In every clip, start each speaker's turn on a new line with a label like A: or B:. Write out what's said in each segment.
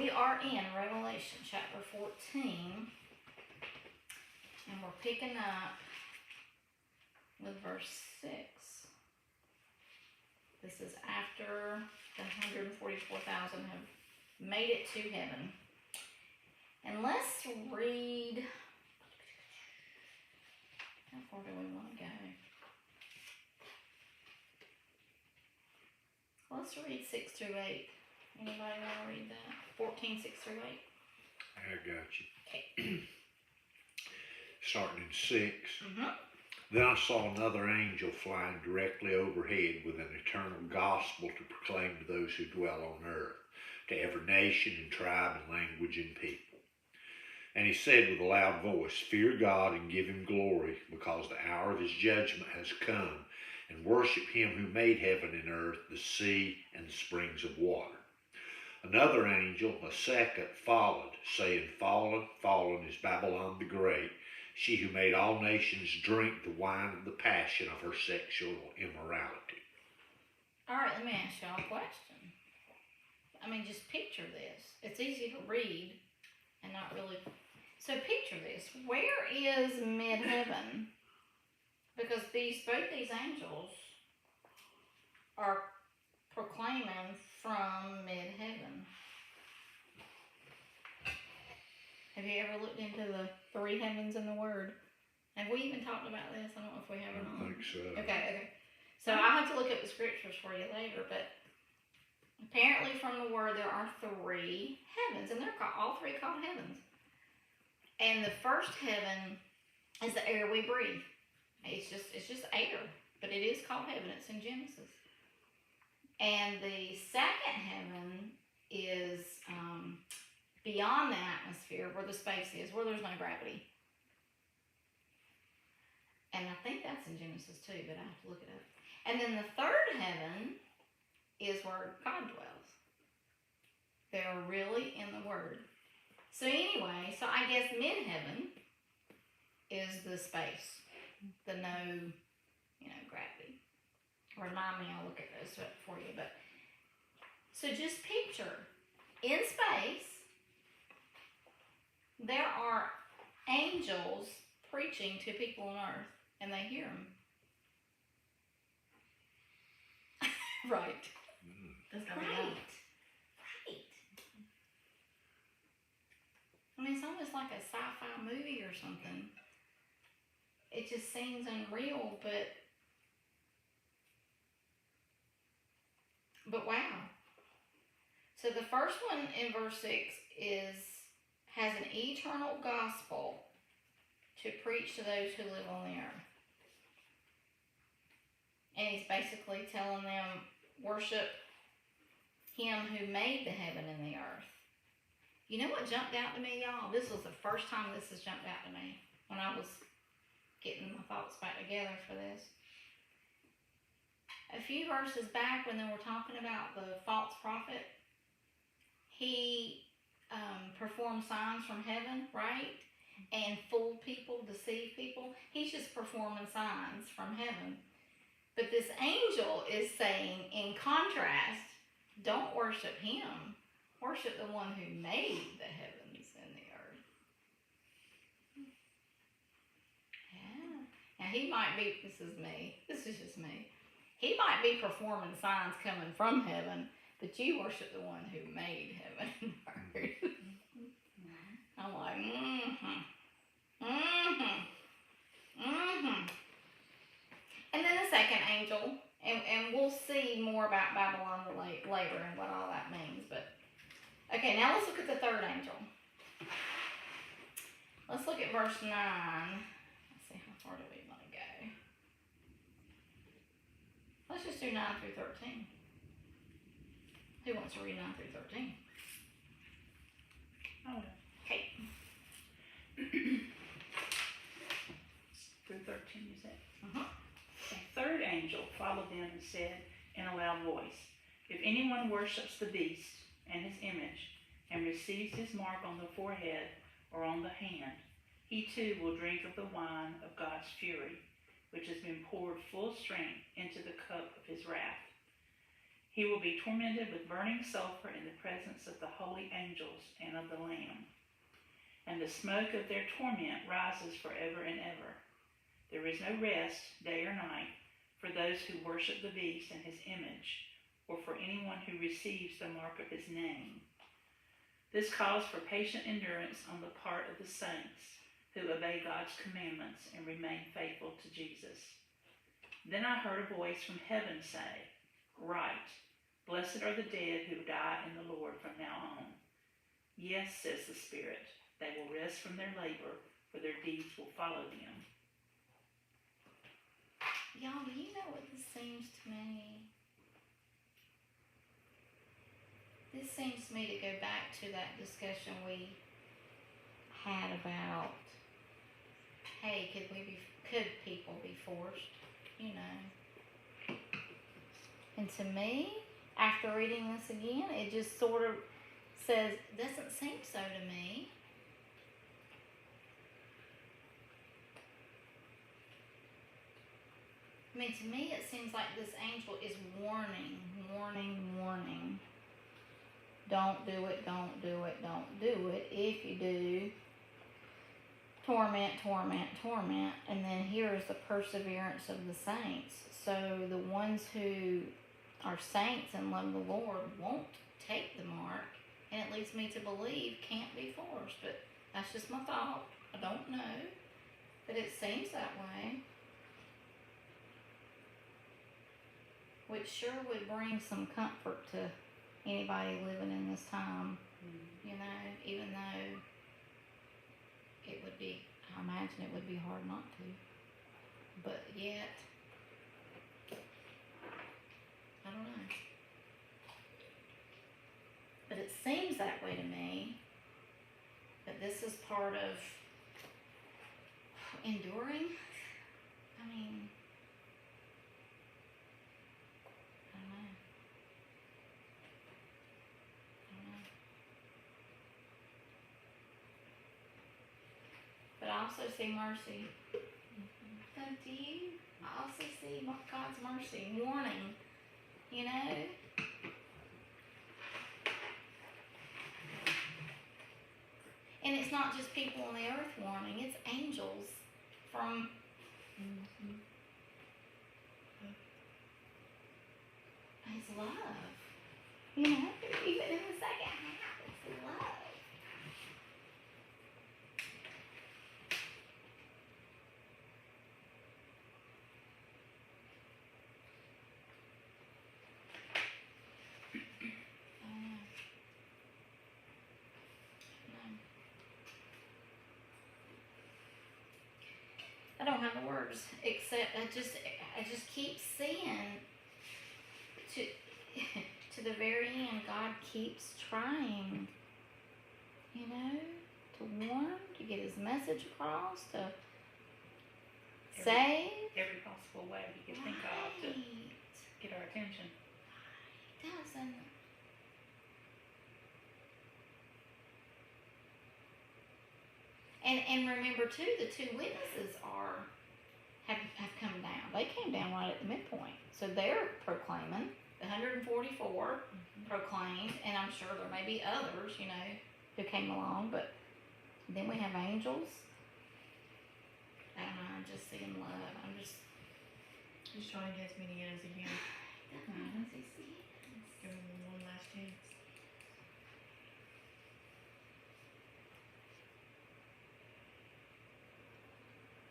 A: we are in Revelation chapter 14, and we're picking up with verse 6. This is after the 144,000 have made it to heaven. And let's read, how far do we want to go? Let's read 6 through 8. Anybody want to read that? 14, 6 through 8.
B: I got you.
A: Okay.
B: Starting in 6.
A: Mm-hmm.
B: Then I saw another angel flying directly overhead with an eternal gospel to proclaim to those who dwell on earth, to every nation and tribe and language and people. And he said with a loud voice, "Fear God and give him glory, because the hour of his judgment has come, and worship him who made heaven and earth, the sea, and the springs of water." Another angel, a second, followed, saying, "Fallen, fallen is Babylon the Great, she who made all nations drink the wine of the passion of her sexual immorality."
A: All right, let me ask y'all a question. I mean, just picture this. It's easy to read and not really. So picture this. Where is mid-heaven? Because both these angels are proclaiming from mid-heaven. Have you ever looked into the 3 heavens in the Word? Have we even talked about this? I don't know if we have or not.
B: I think so.
A: Okay. So I'll have to look up the scriptures for you later, but apparently from the Word there are 3 heavens, and they're all 3 called heavens. And the first heaven is the air we breathe. It's just air, but it is called heaven. It's in Genesis. And the second heaven is beyond the atmosphere, where the space is, where there's no gravity. And I think that's in Genesis too, but I have to look it up. And then the third heaven is where God dwells. They're really in the Word. So anyway, I guess mid-heaven is the space, the no, gravity. Remind me, I'll look at those for you. But so just picture, in space, there are angels preaching to people on earth, and they hear them. Right. Right. I mean, it's almost like a sci-fi movie or something. It just seems unreal, but wow. So the first one in verse 6 has an eternal gospel to preach to those who live on the earth. And he's basically telling them, worship him who made the heaven and the earth. You know what jumped out to me, y'all? This was the first time this has jumped out to me when I was getting my thoughts back together for this. A few verses back when they were talking about the false prophet, he performed signs from heaven, right? And fooled people, deceived people. He's just performing signs from heaven. But this angel is saying, in contrast, don't worship him. Worship the one who made the heavens and the earth. Yeah. Now he might be, this is just me. He might be performing signs coming from heaven, but you worship the one who made heaven and earth. I'm like, And then the second angel, and we'll see more about Babylon later and what all that means. But okay, now let's look at the third angel. Let's look at verse 9. Let's see, how far do we want to go? Let's just do 9 through 13. Who wants to read 9 through 13?
C: Oh,
A: Okay.
C: through 13, you said?
A: Uh-huh.
C: A third angel followed them and said in a loud voice, "If anyone worships the beast and his image, and receives his mark on the forehead or on the hand, he too will drink of the wine of God's fury, which has been poured full strength into the cup of his wrath. He will be tormented with burning sulfur in the presence of the holy angels and of the Lamb. And the smoke of their torment rises forever and ever. There is no rest, day or night, for those who worship the beast and his image, or for anyone who receives the mark of his name. This calls for patient endurance on the part of the saints who obey God's commandments and remain faithful to Jesus. Then I heard a voice from heaven say, "Write, blessed are the dead who die in the Lord from now on." Yes, says the Spirit, they will rest from their labor, for their deeds will follow them.
A: Y'all, do you know what this seems to me? This seems to me to go back to that discussion we had about, hey, could people be forced? You know. And to me, after reading this again, it just sort of says, doesn't seem so to me. I mean, to me, it seems like this angel is warning. Don't do it, don't do it, don't do it. If you do, torment. And then here is the perseverance of the saints. So the ones who are saints and love the Lord won't take the mark. And it leads me to believe can't be forced. But that's just my thought. I don't know. But it seems that way. Which sure would bring some comfort to anybody living in this time, you know, even though it would be, I imagine it would be hard not to. But yet, I don't know. But it seems that way to me, that this is part of enduring. I mean, but I also see mercy. Don't you? I also see God's mercy, warning, you know? And it's not just people on the earth warning, it's angels from His love. You know, even in the second half, it's love. I don't have the words, except I just keep seeing to the very end, God keeps trying, you know, to warn, to get his message across, to save.
C: Every possible way he can think of to get our attention.
A: He doesn't. And remember too, the two witnesses have come down. They came down right at the midpoint. So they're proclaiming. The 144 proclaimed, and I'm sure there may be others, you know, who came along, but then we have angels. I don't know, I'm just seeing love. I'm just
D: trying to get as many in as he can. Give him one last chance.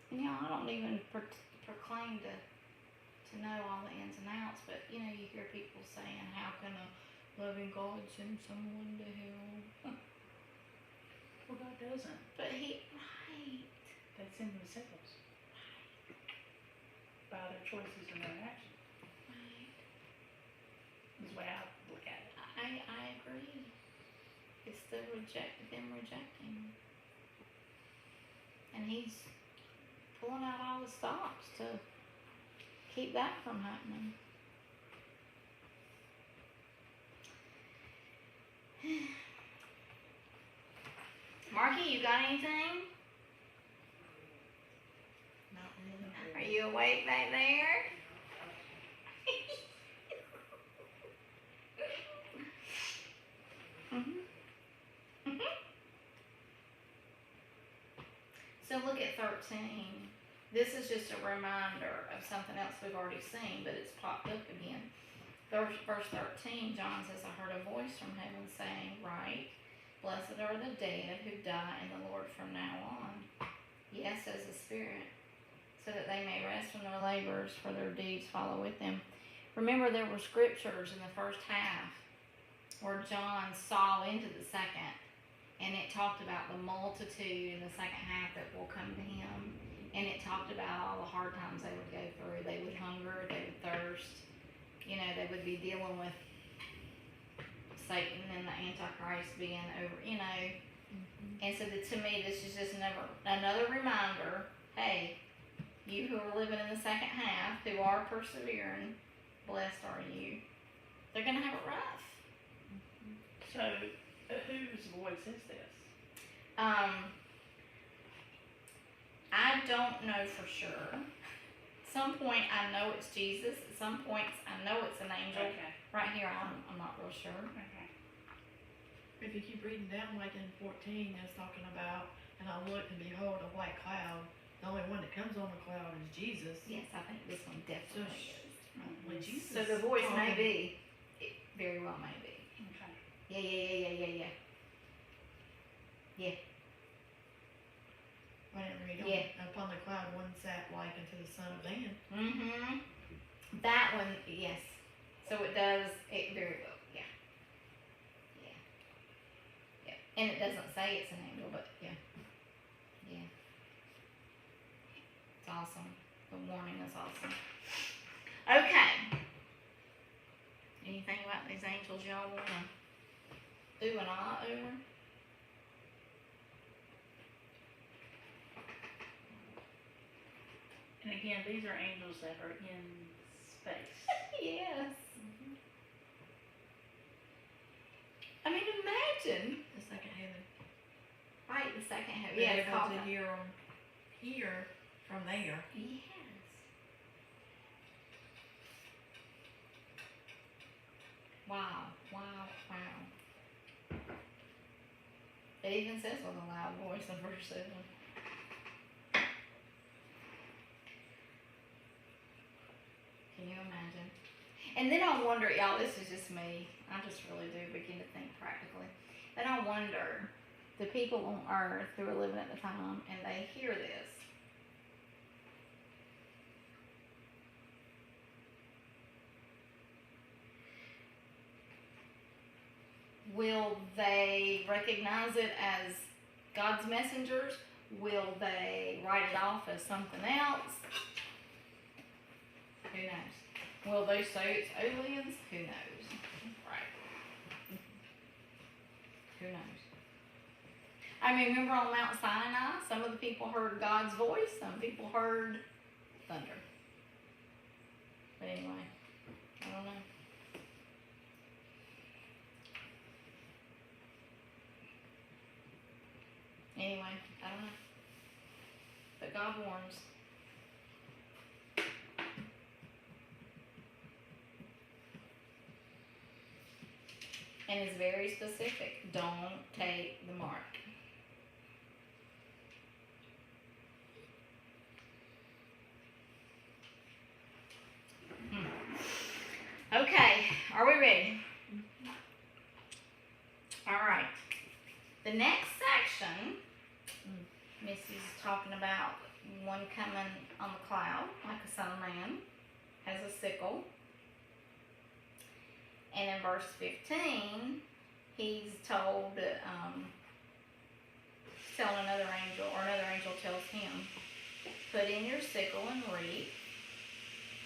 A: You know, I don't even proclaim to know all the ins and outs, but you know, you hear people saying, how can a loving God send someone to hell?
C: Well, God doesn't.
A: But right.
C: They send themselves. By their choices and their actions.
A: Right.
C: That's the way I look at it.
A: I agree. It's them rejecting. And he's pulling out all the stops to keep that from happening. Marky, you got anything?
D: Not really.
A: Are you awake back there? So look at 13. This is just a reminder of something else we've already seen, but it's popped up again. Verse 13, John says, I heard a voice from heaven saying, Write, blessed are the dead who die in the Lord from now on. Yes, says the Spirit, so that they may rest from their labors, for their deeds follow with them. Remember, there were scriptures in the first half where John saw into the second, and it talked about the multitude in the second half that will come to him, and it talked about all the hard times they would go through. They would hunger, they would thirst, they would be dealing with Satan and the Antichrist being over, And so to me, this is just another reminder, hey, you who are living in the second half, who are persevering, blessed are you. They're going to have it rough.
C: So, whose voice is this?
A: I don't know for sure. At some point, I know it's Jesus. At some points, I know it's an angel.
C: Okay.
A: Right here, I'm not real sure.
C: Okay.
D: If you keep reading down, like in 14, it's talking about, and I looked and behold a white cloud. The only one that comes on the cloud is Jesus.
A: Yes, I think this one definitely is.
D: When Jesus
A: So the voice may
D: talking-
A: be, it very well may be.
C: Okay.
A: Yeah.
D: Whenever he don't,
A: Yeah.
D: upon the cloud, one sat like unto the Son of Man.
A: Mm-hmm. That one, yes. So it does, it very well, yeah. And it doesn't say it's an angel, but yeah. It's awesome. The warning is awesome. Okay. Anything about these angels y'all wanna ooh and ah over?
C: And again, these are angels that are in space.
A: Yes. I mean, imagine.
D: The second heaven.
A: Right, the second heaven.
D: Being
A: Yeah, it's
D: able
A: called.
D: to hear from there.
A: Yes. Wow. It even says with a loud voice in verse 7. Can you imagine? And then I wonder, y'all, this is just me. I just really do begin to think practically. Then I wonder, the people on earth who are living at the time and they hear this, will they recognize it as God's messengers? Will they write it off as something else? Who knows? Will they say it's aliens? Who knows? Right. Who knows? I mean, remember on Mount Sinai, some of the people heard God's voice, some people heard thunder. But anyway, I don't know. Anyway, I don't know. But God warns. And is very specific. Don't take the mark. Okay, are we ready? All right. The next section, Missy's talking about one coming on the cloud, like a son of man, has a sickle. And in verse 15, he's told, telling another angel, or another angel tells him, put in your sickle and reap,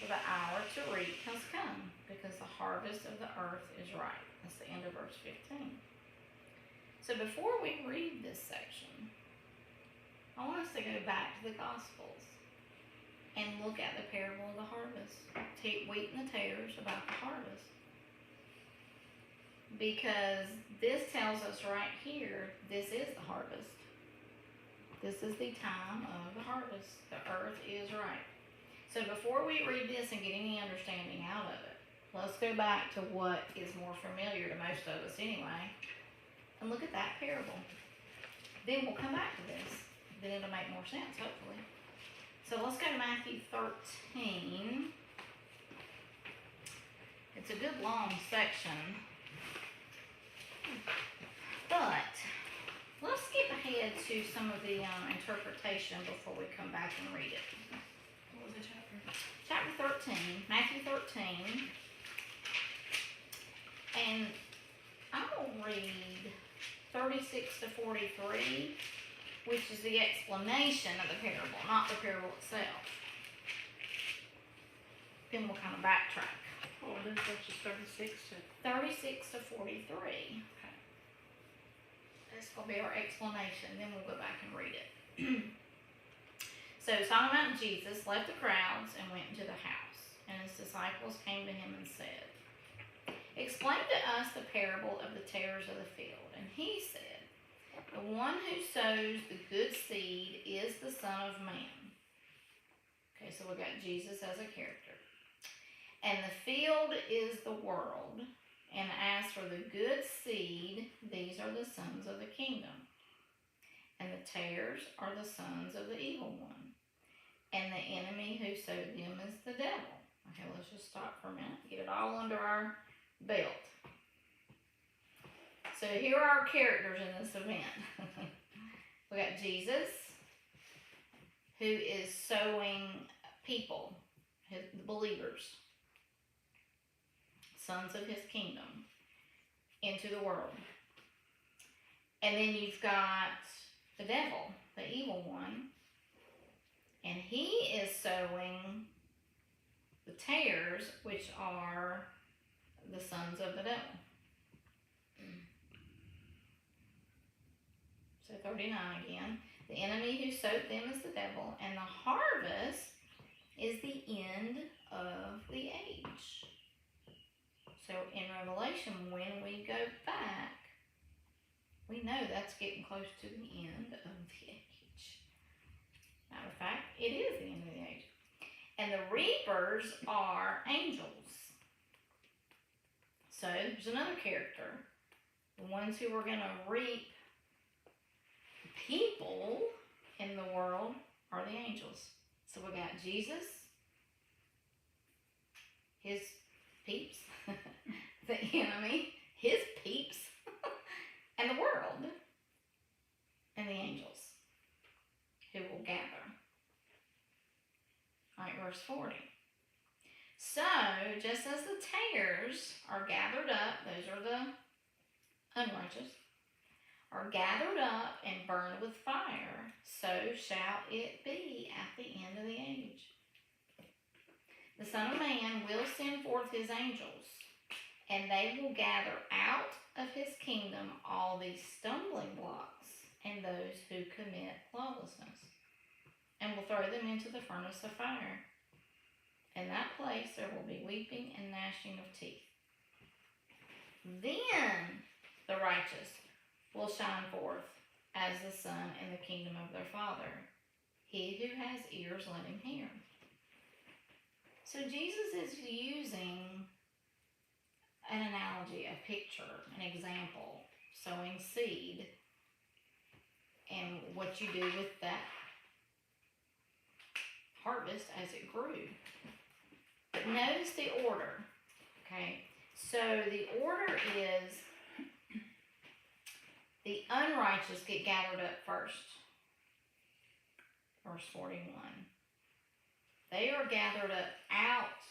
A: for the hour to reap has come, because the harvest of the earth is ripe. That's the end of verse 15. So before we read this section, I want us to go back to the Gospels and look at the parable of the harvest. Wheat and the tares about the harvest. Because this tells us right here, this is the harvest. This is the time of the harvest. The earth is ripe. So before we read this and get any understanding out of it, let's go back to what is more familiar to most of us anyway. and look at that parable. Then we'll come back to this. Then it'll make more sense, hopefully. So let's go to Matthew 13. It's a good long section. But let's skip ahead to some of the interpretation before we come back and read it.
D: What was the chapter?
A: Chapter 13, Matthew 13. And I will read 36 to 43, which is the explanation of the parable, not the parable itself. Then we'll kind of backtrack.
C: Oh, this verses 36 to
A: 36 to 43.
C: okay.
A: This will be our explanation, then we'll go back and read it. So, talking about Jesus left the crowds and went into the house, and his disciples came to him and said, "Explain to us the parable of the tares of the field." And he said, "The one who sows the good seed is the Son of Man." Okay, so we got Jesus as a character. "And the field is the world. And as for the good seed, these are the sons of the kingdom. And the tares are the sons of the evil one. And the enemy who sowed them is the devil." Okay, let's just stop for a minute. Get it all under our belt. So here are our characters in this event. We got Jesus, who is sowing people, the believers, sons of his kingdom, into the world. And then you've got the devil, the evil one, and he is sowing the tares, which are the sons of the devil. So 39 again. "The enemy who sowed them is the devil, and the harvest is the end of the age." So in Revelation, when we go back, we know that's getting close to the end of the age. Matter of fact, it is the end of the age. And the reapers are angels. So there's another character. The ones who are going to reap people in the world are the angels. So we got Jesus, his peeps, the enemy, his peeps, and the world, and the angels who will gather. Alright, verse 40. "So, just as the tares are gathered up," those are the unrighteous, "are gathered up and burned with fire, so shall it be at the end of the age. The Son of Man will send forth his angels, and they will gather out of his kingdom all these stumbling blocks and those who commit lawlessness, and will throw them into the furnace of fire. In that place there will be weeping and gnashing of teeth. Then the righteous will shine forth as the sun in the kingdom of their Father. He who has ears, let him hear." So Jesus is using an analogy, a picture, an example, sowing seed, and what you do with that harvest as it grew. But notice the order, okay? So the order is the unrighteous get gathered up first. Verse 41. They are gathered up out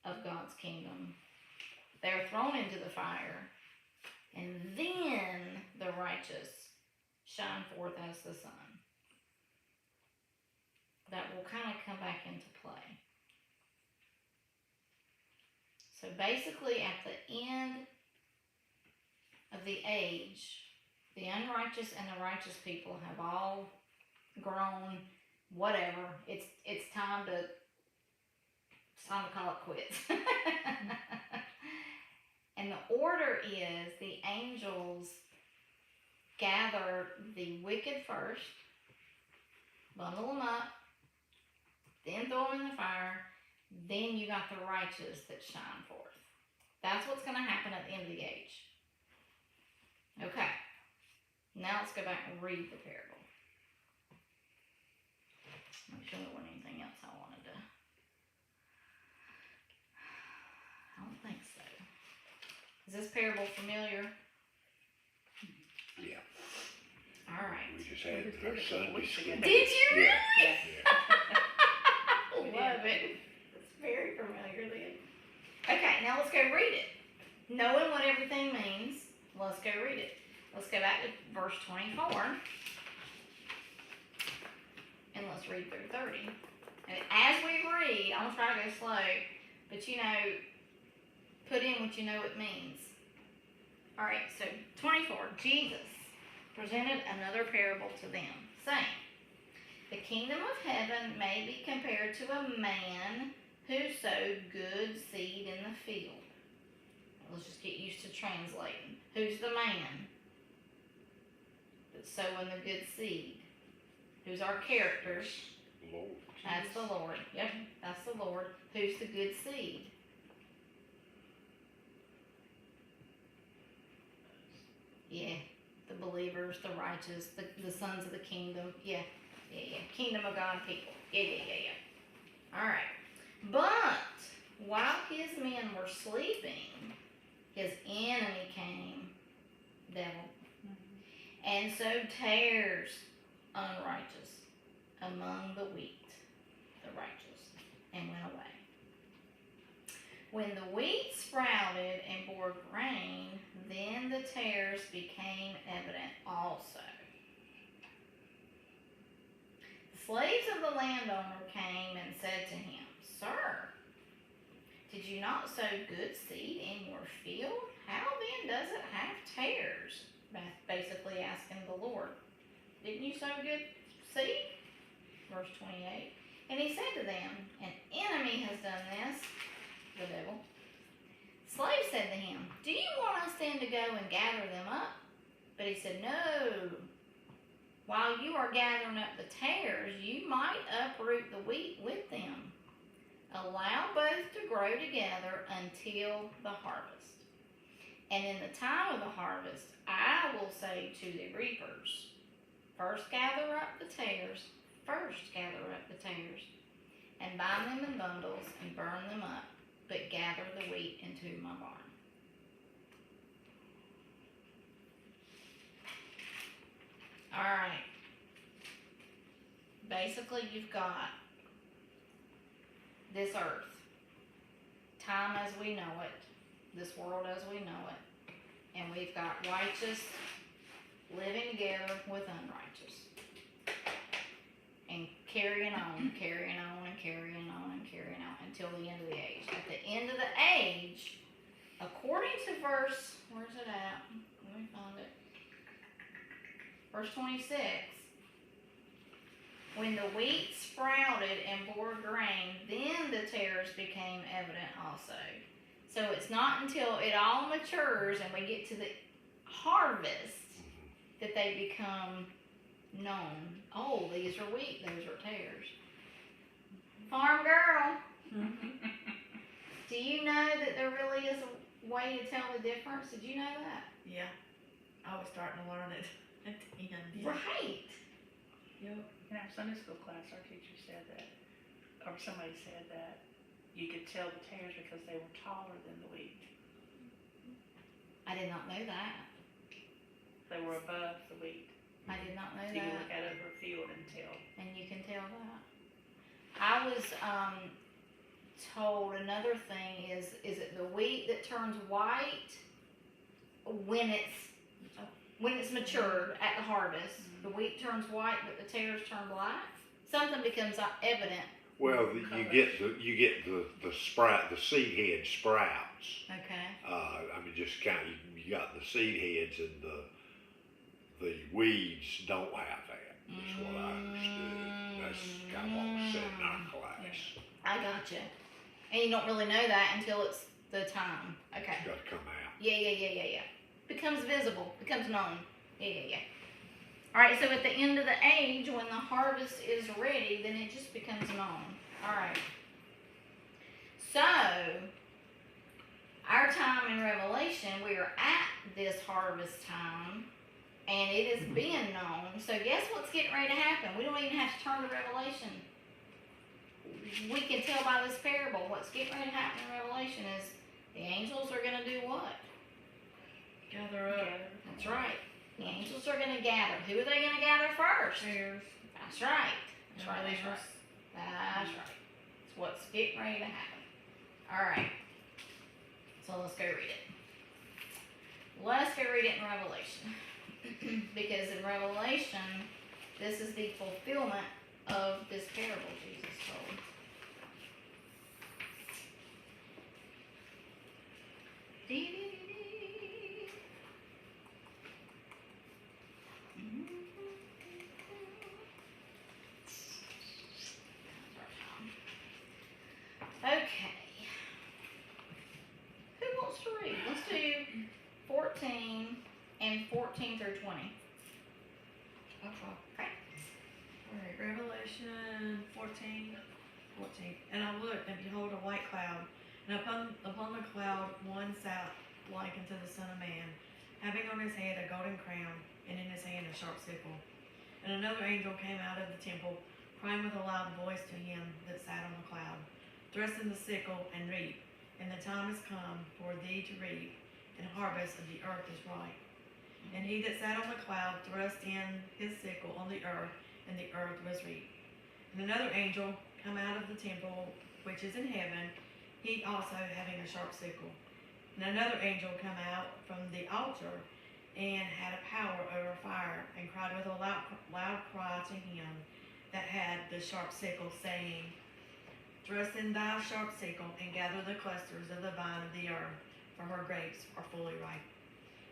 A: of God's kingdom. They are thrown into the fire. And then the righteous shine forth as the sun. That will kind of come back into play. So basically at the end of the age, the unrighteous and the righteous people have all grown, whatever. It's time to call it quits. And the order is the angels gather the wicked first, bundle them up, then throw them in the fire, then you got the righteous that shine forth. That's what's going to happen at the end of the age. Okay, Now let's go back and read the parable. Make sure there wasn't anything else I wanted to. I don't think so. Is this parable familiar?
B: Yeah.
A: All right.
B: We just had
C: We just
B: our
C: did it a couple
B: Sunday
C: weeks
B: school.
C: ago.
A: Did you really?
B: Yeah.
A: I love it. It's very familiar then. Okay, now let's go read it. Knowing what everything means, let's go read it. Let's go back to verse 24. And let's read through 30. And as we read, I'm going to try to go slow, but put in what you know it means. Alright, so 24. Jesus presented another parable to them, saying, the kingdom of heaven may be compared to a man who sowed good seed in the field. Let's just get used to translating. Who's the man that's sowing the good seed? Who's our characters?
B: Lord.
A: That's the Lord. Yep, that's the Lord. Who's the good seed? Yeah, the believers, the righteous, the sons of the kingdom. Yeah. Kingdom of God people. Yeah. All right. But while his men were sleeping, his enemy came, devil, and sowed tares, unrighteous, among the wheat, the righteous, and went away. When the wheat sprouted and bore grain, then the tares became evident also. The slaves of the landowner came and said to him, Sir, did you not sow good seed in your field? How then does it have tares? Basically asking the Lord, didn't you sow good seed? Verse 28. And he said to them, an enemy has done this, the devil. Slave said to him, do you want us then to go and gather them up? But he said, no. While you are gathering up the tares, you might uproot the wheat with them. Allow both to grow together until the harvest. And in the time of the harvest, I will say to the reapers, first gather up the tares, and bind them in bundles and burn them up, but gather the wheat into my barn. All right. Basically, you've got this earth, time as we know it, this world as we know it, and we've got righteous living together with unrighteous, and carrying on until the end of the age. At the end of the age, according to verse, where's it at? Let me find it. Verse 26. When the wheat sprouted and bore grain, then the tares became evident also. So it's not until it all matures and we get to the harvest that they become known. Oh, these are wheat, those are tares. Farm girl, do you know that there really is a way to tell the difference? Did you know that?
D: Yeah. I was starting to learn it at the end. Yeah.
A: Right.
D: Yep.
C: In our Sunday school class, our teacher said that, or somebody said that, you could tell the tares because they were taller than the wheat.
A: I did not know that.
C: They were above the wheat.
A: I did not know
C: So you can
A: that.
C: look out over a field and tell.
A: And you can tell that. I was told another thing is it the wheat that turns white when it's matured at the harvest? The wheat turns white, but the tares turn black. Something becomes evident.
B: Well, you get the sprout, the seed head sprouts.
A: Okay.
B: I mean, just kind of you got the seed heads and the weeds don't have that. That's what I understood. That's kind of what was said in our class.
A: I gotcha. And you don't really know that until it's the time. Okay.
B: It's got to come out.
A: Yeah. Becomes visible. Becomes known. Yeah. Alright, so at the end of the age, when the harvest is ready, then it just becomes known. Alright. So, our time in Revelation, we are at this harvest time. And it is being known. So guess what's getting ready to happen? We don't even have to turn to Revelation. We can tell by this parable what's getting ready to happen in Revelation is the angels are going to do what?
D: Gather up.
A: That's right. The angels are going to gather. Who are they going to gather first?
D: Chairs.
A: That's right. That's right. That's
D: Believers.
A: right. That's right. It's what's getting ready to happen. All right. So let's go read it. Let's go read it in Revelation. Because in Revelation, this is the fulfillment of this parable Jesus told. Okay. Who wants to read? Let's do 14 and 14 through 20. Okay.
D: Alright, Revelation 14. And I looked, and behold, a white cloud. And upon the cloud one sat like unto the Son of Man, having on his head a golden crown, and in his hand a sharp sickle. And another angel came out of the temple, crying with a loud voice to him that sat on the cloud, thrust in the sickle and reap, and the time is come for thee to reap, and harvest of the earth is ripe. And he that sat on the cloud thrust in his sickle on the earth, and the earth was reaped. And another angel come out of the temple which is in heaven, he also having a sharp sickle. And another angel come out from the altar, and had a power over fire, and cried with a loud cry to him that had the sharp sickle, saying, Thrust in thy sharp sickle, and gather the clusters of the vine of the earth, for her grapes are fully ripe.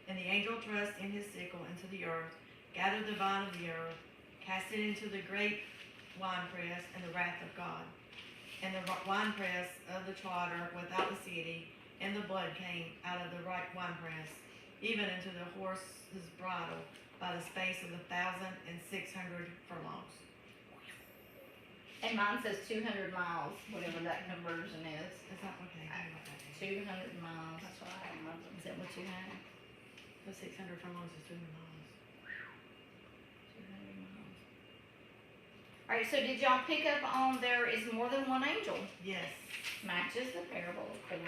D: And the angel thrust in his sickle into the earth, gathered the vine of the earth, cast it into the great winepress, and the wrath of God. And the winepress of the trotter without the city, and the blood came out of the right winepress, even unto the horse's bridle, by the space of 1,600 furlongs.
A: And mine says 200 miles, whatever that conversion is.
D: Is that okay?
A: 200 miles.
C: That's what I have.
A: Is that what you have?
D: The 600 furlongs is 200 miles.
A: 200 miles. Alright, so did y'all pick up on there is more than one angel?
D: Yes.
A: Matches the parable, of course.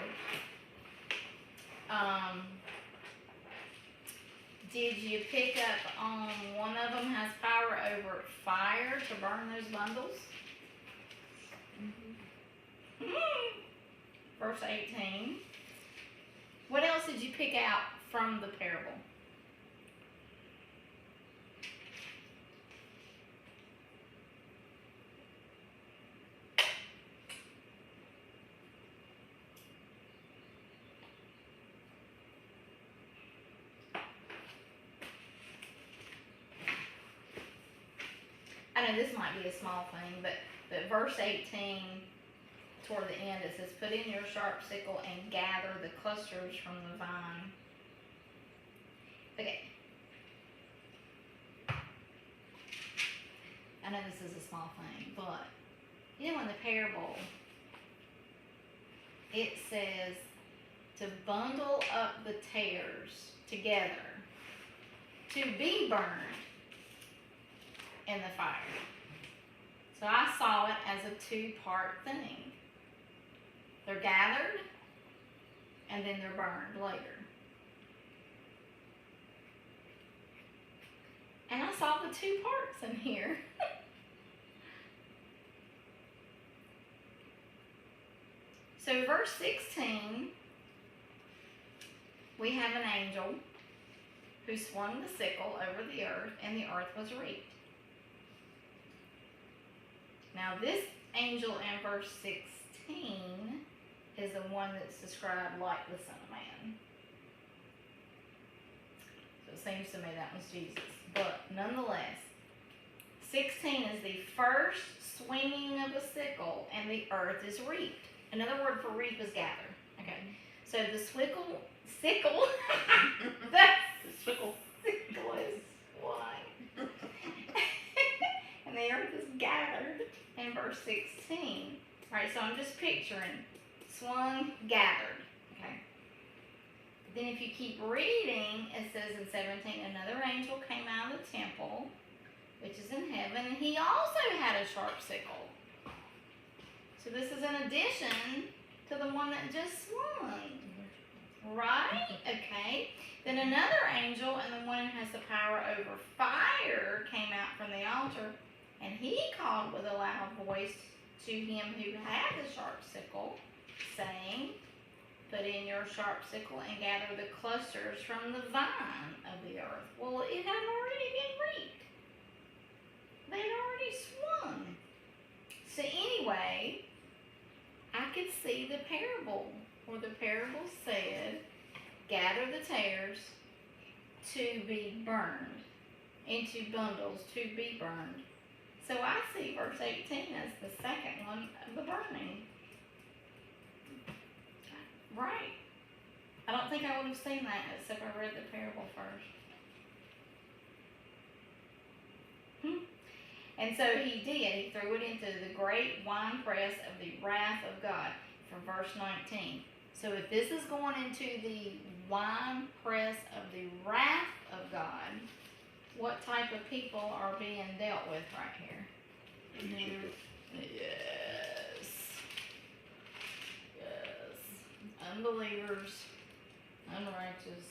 A: Did you pick up on one of them has power over fire to burn those bundles? Verse 18. What else did you pick out from the parable? I know this might be a small thing, but verse 18, toward the end, it says, Put in your sharp sickle and gather the clusters from the vine. Okay. I know this is a small thing, but, you know, in the parable, it says to bundle up the tares together to be burned in the fire. So I saw it as a two-part thing. They're gathered, and then they're burned later. And I saw the two parts in here. So verse 16, we have an angel who swung the sickle over the earth, and the earth was reaped. Now this angel in verse 16 is the one that's described like the Son of Man. So it seems to me that was Jesus. But nonetheless, 16 is the first swinging of a sickle, and the earth is reaped. Another word for reap is gather. Okay. So the sickle is swung. And the earth is gathered in verse 16. Alright, so I'm just picturing swung, gathered. Okay. then if you keep reading, it says in 17, another angel came out of the temple, which is in heaven, and he also had a sharp sickle. So this is in addition to the one that just swung. Right? Okay. Then another angel, and the one who has the power over fire, came out from the altar, and he called with a loud voice to him who had the sharp sickle, saying, put in your sharp sickle and gather the clusters from the vine of the earth. Well, it had already been reaped. They'd already swung. So anyway, I could see the parable, where the parable said, gather the tares to be burned, into bundles to be burned. So I see verse 18 as the second one of the burning. Right. I don't think I would have seen that except I read the parable first. And so he did. He threw it into the great winepress of the wrath of God, from verse 19. So if this is going into the winepress of the wrath of God, what type of people are being dealt with right here? Yes. Yes. Unbelievers, unrighteous,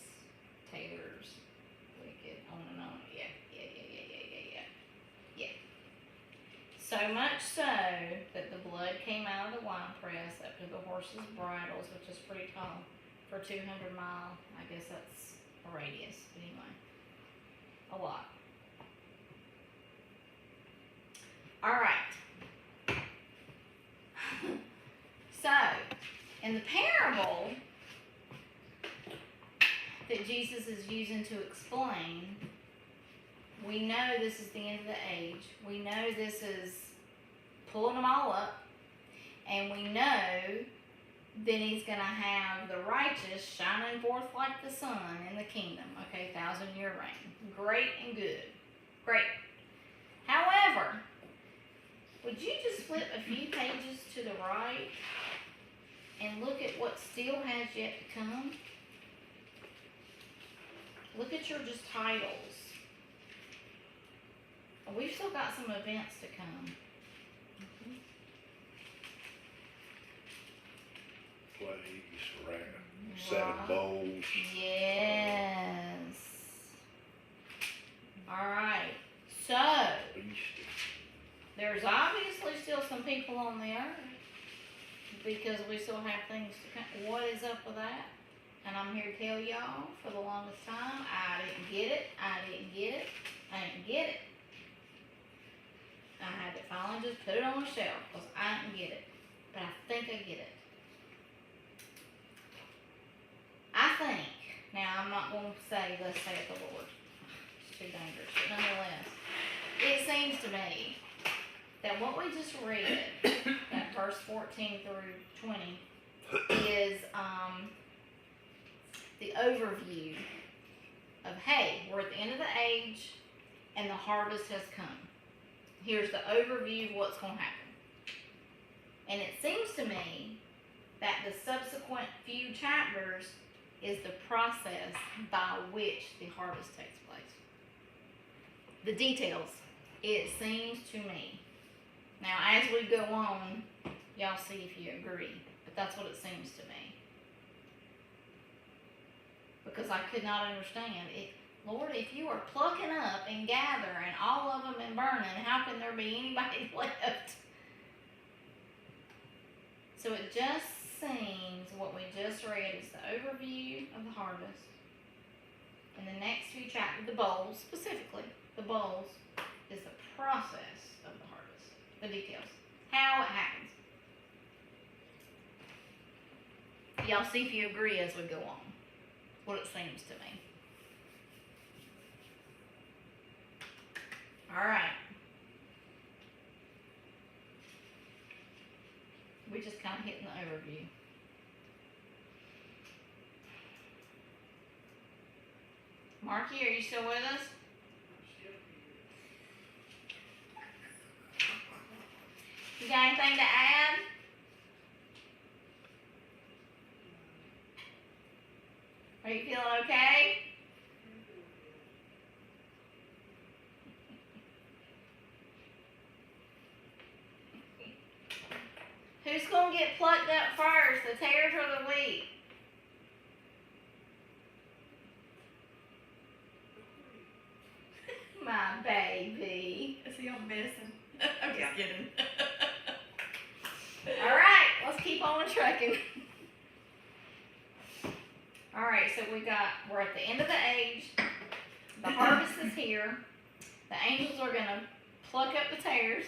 A: taters, wicked, on and on. Yeah. So much so that the blood came out of the winepress up to the horses' bridles, which is pretty tall, for 200 miles. I guess that's a radius, but anyway, a lot. All right. So, in the parable that Jesus is using to explain, we know this is the end of the age. We know this is pulling them all up. And we know then he's going to have the righteous shining forth like the sun in the kingdom. Okay, 1,000-year reign. Great and good. Great. However, would you just flip a few pages to the right and look at what still has yet to come? Look at your just titles. We've still got some events to come.
B: Plagues, wrath, 7 bowls.
A: Yes. Alright. So, there's obviously still some people on the earth because we still have things to come. What is up with that? And I'm here to tell y'all for the longest time, I didn't get it. I didn't get it. I had to finally just put it on the shelf because I didn't get it. But I think I get it. I think, now I'm not going to say, thus saith the Lord. It's too dangerous. But nonetheless, it seems to me that what we just read, that verse 14 through 20, is the overview of, hey, we're at the end of the age and the harvest has come. Here's the overview of what's going to happen. And it seems to me that the subsequent few chapters is the process by which the harvest takes place. The details, it seems to me. Now, as we go on, y'all see if you agree. But that's what it seems to me. Because I could not understand it. Lord, if you are plucking up and gathering all of them and burning, how can there be anybody left? So it just seems what we just read is the overview of the harvest. And the next few chapters, the bowls specifically, the bowls is the process of the harvest, the details, how it happens. Y'all see if you agree as we go on, what it seems to me. All right. We just kind of hitting the overview. Marky, are you still with us? You got anything to add? Are you feeling okay? Who's going to get plucked up first, the tares or the wheat? My baby.
D: See, I'm messing. I'm just kidding.
A: All right, let's keep on trucking. All right, so we're at the end of the age. The harvest is here. The angels are going to pluck up the tares.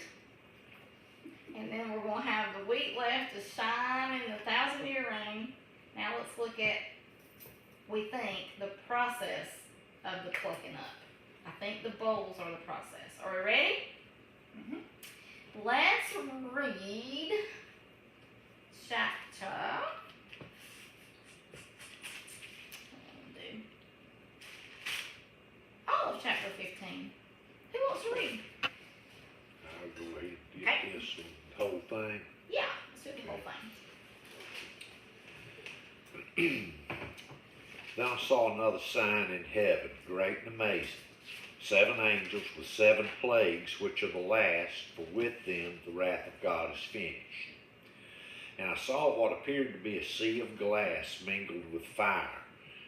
A: And then we're going to have the wheat left to shine in the 1,000-year reign. Now let's look at, we think, the process of the plucking up. I think the bowls are the process. Are we ready?
C: Mm-hmm.
A: Let's read chapter. All of chapter 15. Who wants to read?
B: I'll go ahead and get
A: Okay.
B: this one, the whole thing.
A: Yeah, let's do the whole thing.
B: Then I saw another sign in heaven, great and amazing. 7 angels with 7 plagues, which are the last, for with them the wrath of God is finished. And I saw what appeared to be a sea of glass mingled with fire,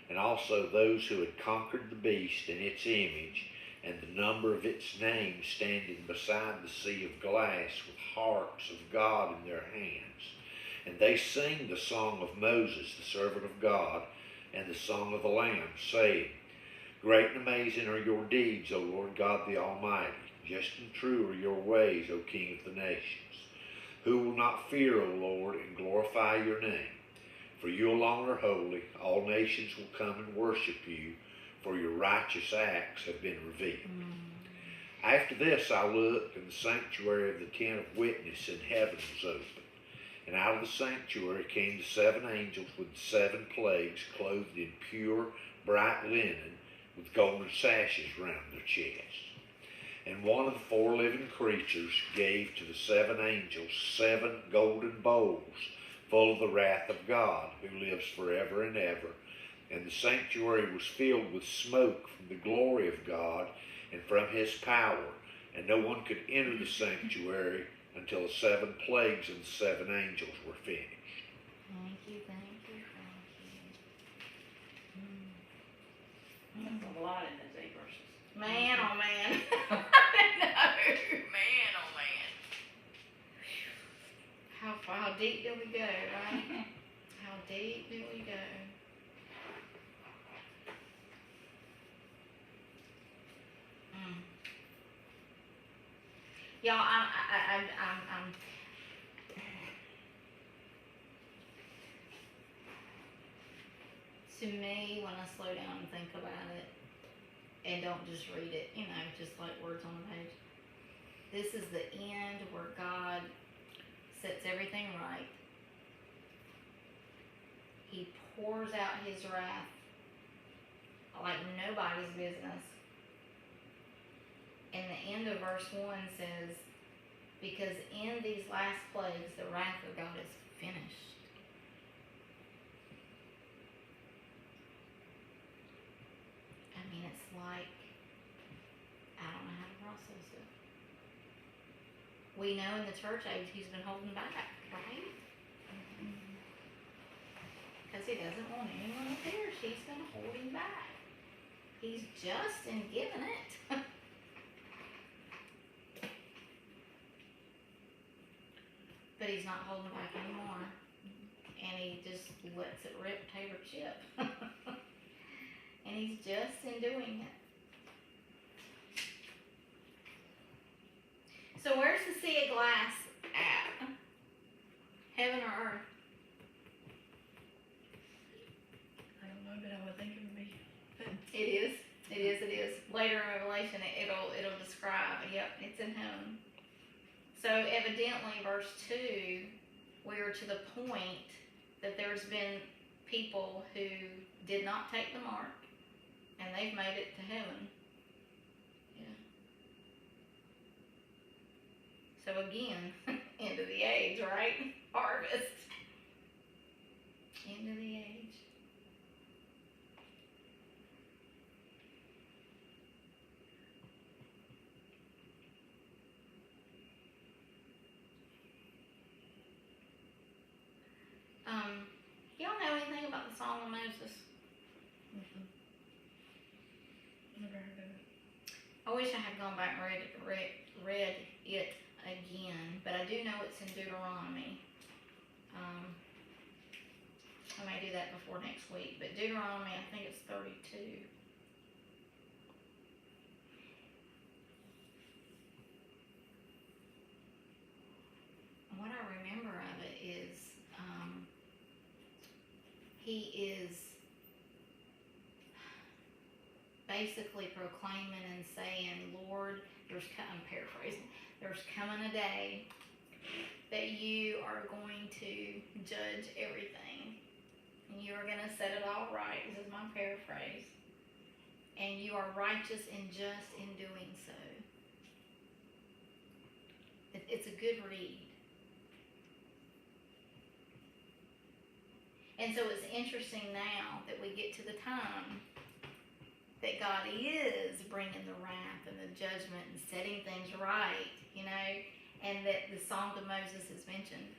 B: and also those who had conquered the beast and its image, and the number of its name standing beside the sea of glass with harps of God in their hands. And they sing the song of Moses, the servant of God, and the song of the Lamb, saying, Great and amazing are your deeds, O Lord God the Almighty. Just and true are your ways, O King of the nations. Who will not fear, O Lord, and glorify your name? For you alone are holy. All nations will come and worship you, for your righteous acts have been revealed. After this I looked, and the sanctuary of the tent of witness in heaven was opened. And out of the sanctuary came the 7 angels with the 7 plagues, clothed in pure, bright linen, with golden sashes round their chests. And one of the 4 living creatures gave to the 7 angels 7 golden bowls, full of the wrath of God, who lives forever and ever. And the sanctuary was filled with smoke from the glory of God and from his power. And no one could enter the sanctuary until the 7 plagues and the 7 angels were finished.
A: Thank you.
C: That's a lot in those 8 verses.
A: Man, oh man. I know. Man, oh man. How deep do we go, right? How deep do we go? Y'all, I'm to me, when I slow down and think about it, and don't just read it, just like words on a page, this is the end where God sets everything right. He pours out his wrath like nobody's business. And the end of verse 1 says, because in these last plagues, the wrath of God is finished. I mean, it's like, I don't know how to process it. We know in the church age he's been holding back, right? Because he doesn't want anyone to perish. He's been holding back. He's just in giving it. But he's not holding back anymore. And he just lets it rip, tater, chip. And he's just in doing it. So where's the sea of glass at? Heaven or earth?
D: I don't know, but I would think it would be.
A: It is. Later in Revelation, it'll describe. Yep, it's in heaven. So evidently, verse 2, we are to the point that there's been people who did not take the mark, and they've made it to heaven. Yeah. So again, end of the age, right? Harvest. End of the age.
D: Never heard of it.
A: I wish I had gone back and read it again, but I do know it's in Deuteronomy. I may do that before next week, but Deuteronomy, I think it's 32. What I remember of it is, he is basically proclaiming and saying, Lord, I'm paraphrasing, there's coming a day that you are going to judge everything. And you are going to set it all right. This is my paraphrase. And you are righteous and just in doing so. It's a good read. And so it's interesting now that we get to the time that God is bringing the wrath and the judgment and setting things right, and that the Song of Moses is mentioned,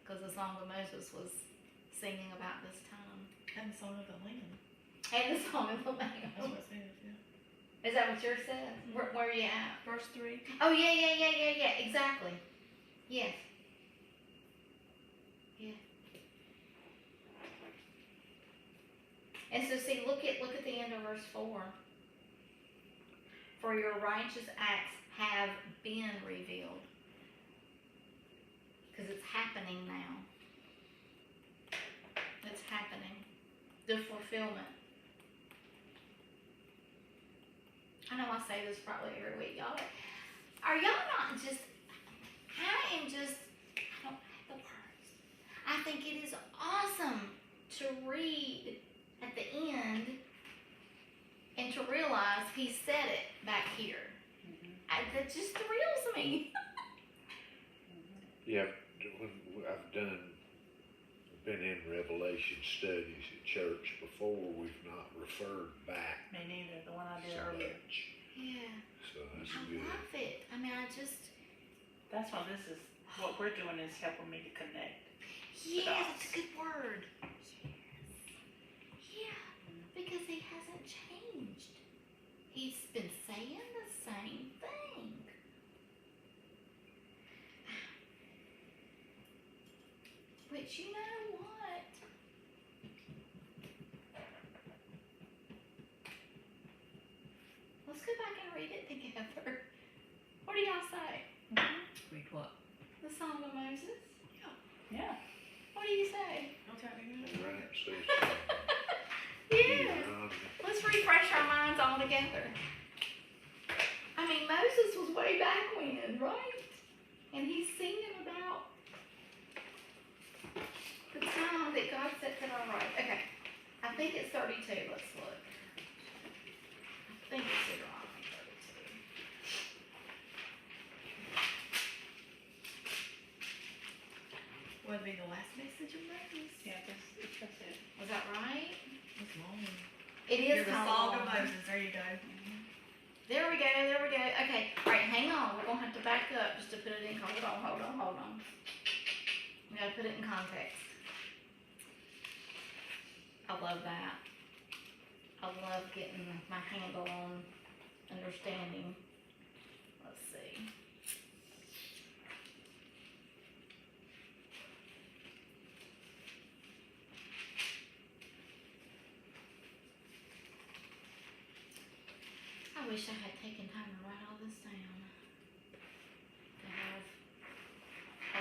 A: because the Song of Moses was singing about this time.
D: And the Song of the Lamb.
A: And the Song of the Lamb.
D: That's what it says, yeah.
A: Is that what yours says? Where are you at?
D: Verse 3.
A: Oh, yeah, exactly. Yes. Yeah. And so see, look at the end of verse 4. For your righteous acts have been revealed. Because it's happening now. It's happening. The fulfillment. I know I say this probably every week, y'all. Are y'all not just, I don't have the words. I think it is awesome to read at the end and to realize he said it back here. That just thrills me.
B: Yeah, when I've been in Revelation studies at church before, we've not referred back
C: Me neither, the one I did
B: so
C: earlier.
B: much.
A: Yeah.
B: So that's
A: I
B: good.
A: love it. I mean,
C: That's why what we're doing is helping me to connect.
A: yeah, that's a good word. Yeah, because he hasn't changed. He's been saying the same thing. But you know what? Let's go back and read it together. What do y'all say?
D: Read what?
A: The Song of Moses?
C: Yeah.
A: What do you say?
D: Don't tell me.
B: Right, so
A: Yeah. Let's refresh our minds all together. I mean, Moses was way back when, right? And he's singing about the time that God set it all right. Okay. I think it's 32. Let's look. I think it's Deuteronomy 32.
D: Would be the last message of Moses.
C: Yeah, that's it.
A: Was that right?
D: It's long.
A: It
D: You're
A: is
D: the
A: kind
D: Song
A: of
D: of
A: long.
D: Moses. There you go.
A: There we go. Okay, all right, hang on. We're going to have to back up just to put it in. Hold on. We got to put it in context. I love that. I love getting my handle on understanding. Let's see. I wish I had taken time to write all this down. To have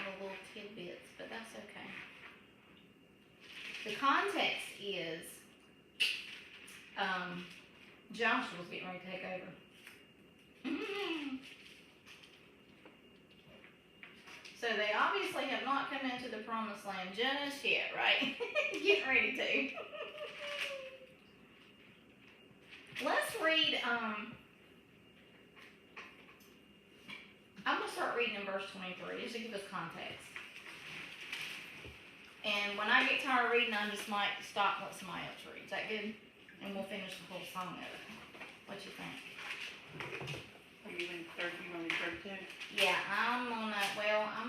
A: the little tidbits, but that's okay. The context is Joshua's getting ready to take over. So they obviously have not come into the promised land just yet, right? Getting ready to. Let's read, I'm going to start reading in verse 23, just to give us context. And when I get tired of reading, I just might stop and let somebody else read. Is that good? And we'll finish the whole song of it. What you think?
C: Are you in 30? You want to be 32?
A: Yeah, I'm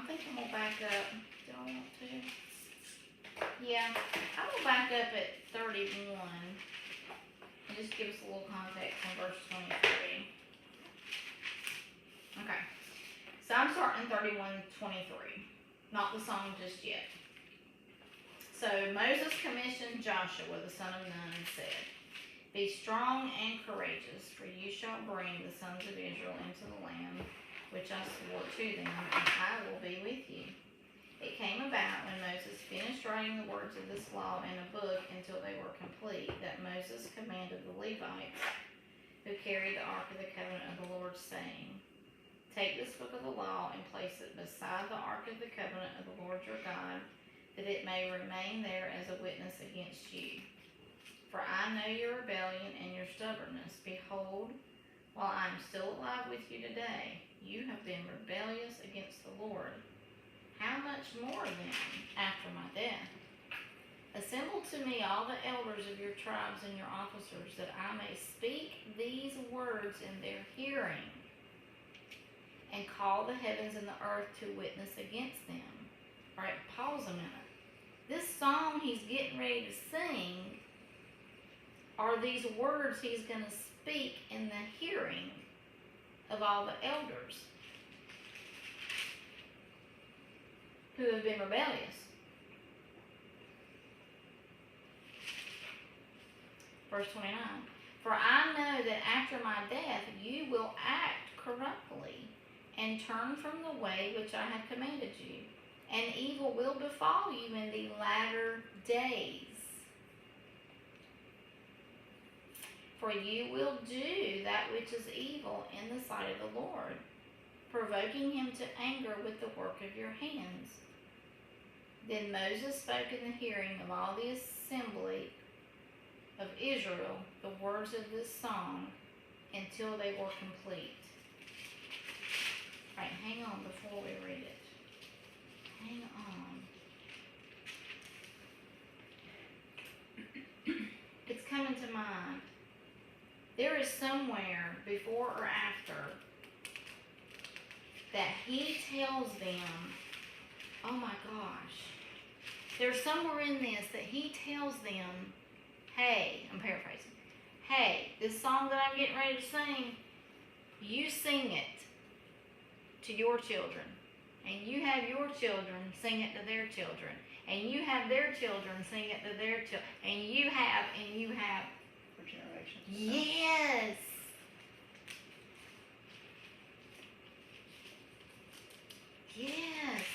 A: thinking we'll back up. Do I want to? Yeah, I'm going to back up at 31. just give us a little context on verse 23. Okay. So I'm starting 31:23. Not the song just yet. So Moses commissioned Joshua the son of Nun and said, "Be strong and courageous, for you shall bring the sons of Israel into the land which I swore to them, and I will be with you." It came about when Moses finished writing the words of this law in a book until they were complete, that Moses commanded the Levites who carried the ark of the covenant of the Lord, saying, "Take this book of the law and place it beside the ark of the covenant of the Lord your God, that it may remain there as a witness against you. For I know your rebellion and your stubbornness. Behold, while I am still alive with you today, you have been rebellious against the Lord. How much more then after my death? Assemble to me all the elders of your tribes and your officers, that I may speak these words in their hearing, and call the heavens and the earth to witness against them." All right, pause a minute. This song he's getting ready to sing are these words he's going to speak in the hearing of all the elders who have been rebellious. Verse 29. "For I know that after my death you will act corruptly and turn from the way which I have commanded you, and evil will befall you in the latter days. For you will do that which is evil in the sight of the Lord, provoking him to anger with the work of your hands." Then Moses spoke in the hearing of all the assembly of Israel the words of this song until they were complete. All right, hang on before we read it. Hang on. It's coming to mind. There is somewhere before or after that he tells them, oh my gosh, there's somewhere in this that he tells them, hey, I'm paraphrasing, hey, this song that I'm getting ready to sing, you sing it to your children, and you have your children sing it to their children, and you have their children sing it to their children, and you have,
C: For generations.
A: yes. Yes.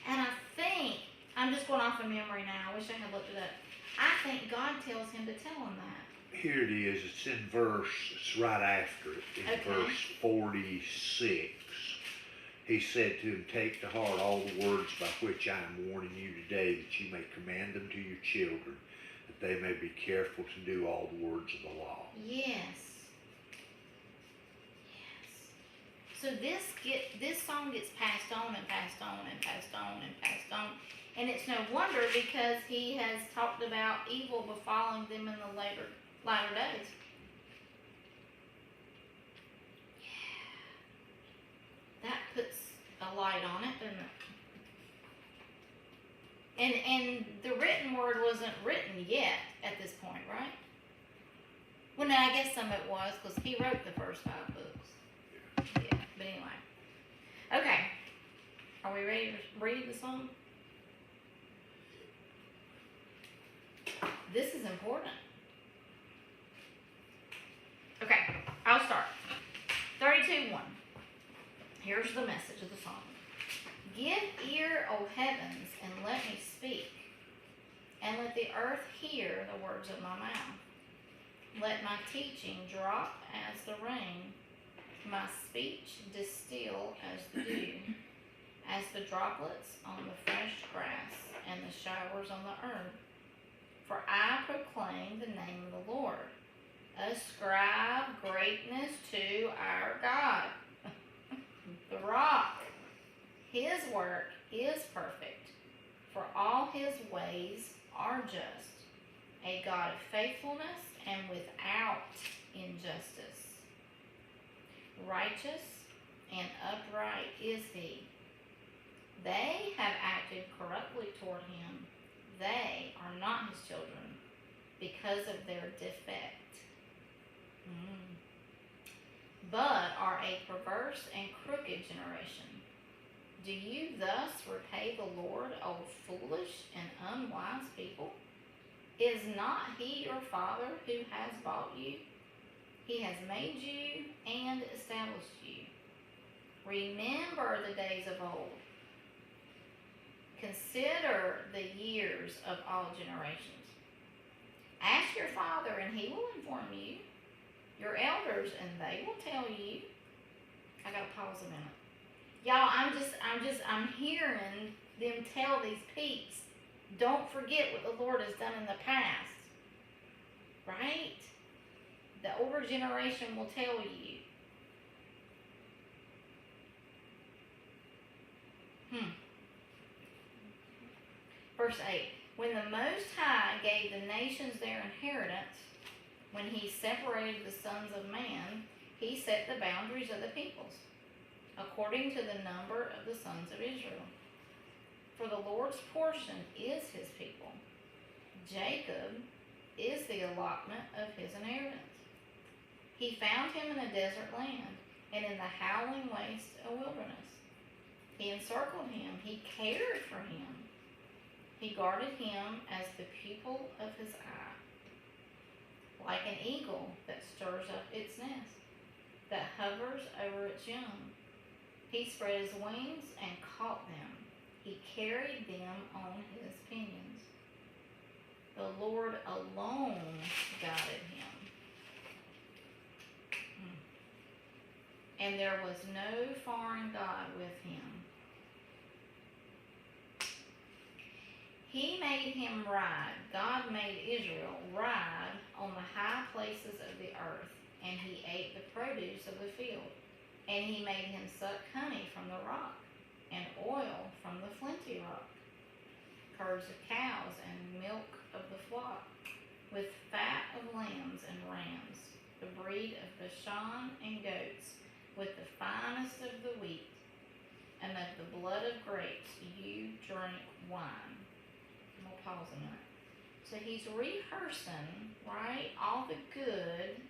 A: And I think, I'm just going off of memory now, I wish I had looked it up. I think God tells him to tell him that.
B: Here it is. It's in it's right after it, in
A: Okay.
B: verse 46. He said to him, "Take to heart all the words by which I am warning you today, that you may command them to your children, that they may be careful to do all the words of the law."
A: Yes. Yes. So this song gets passed on and passed on and passed on and passed on. And it's no wonder, because he has talked about evil befalling them in the latter days. Yeah. That puts a light on it, doesn't it? And the written word wasn't written yet at this point, right? Well, no, I guess some of it was, because he wrote the first 5 books. Yeah, but anyway. Okay. Are we ready to read the song? This is important. Okay, I'll start. 32:1. Here's the message of the song. Give ear, O heavens, and let me speak, and let the earth hear the words of my mouth. Let my teaching drop as the rain, my speech distill as the dew, as the droplets on the fresh grass and the showers on the earth. For I proclaim the name of the Lord. Ascribe greatness to our God, the rock. His work is perfect, for all his ways are just, a God of faithfulness and without injustice. Righteous and upright is he. They have acted corruptly toward him. They are not his children because of their defect. But are a perverse and crooked generation. Do you thus repay the Lord, O foolish and unwise people? Is not he your father who has bought you? He has made you and established you. Remember the days of old. Consider the years of all generations. Ask your father, and he will inform you. Your elders, and they will tell you. I gotta pause a minute. Y'all, I'm hearing them tell these peeps, don't forget what the Lord has done in the past. Right? The older generation will tell you. Verse 8. When the Most High gave the nations their inheritance, when he separated the sons of man, he set the boundaries of the peoples, according to the number of the sons of Israel. For the Lord's portion is his people. Jacob is the allotment of his inheritance. He found him in a desert land, and in the howling waste a wilderness. He encircled him, he cared for him. He guarded him as the pupil of his eye, like an eagle that stirs up its nest, that hovers over its young. He spread his wings and caught them. He carried them on his pinions. The Lord alone guided him. And there was no foreign god with him. He made him ride. God made Israel ride on the high places of the earth, and he ate the produce of the field. And he made him suck honey from the rock, and oil from the flinty rock, curds of cows and milk of the flock, with fat of lambs and rams, the breed of Bashan and goats, with the finest of the wheat, and of the blood of grapes you drink wine. And we'll pause a minute. So he's rehearsing, right, all the good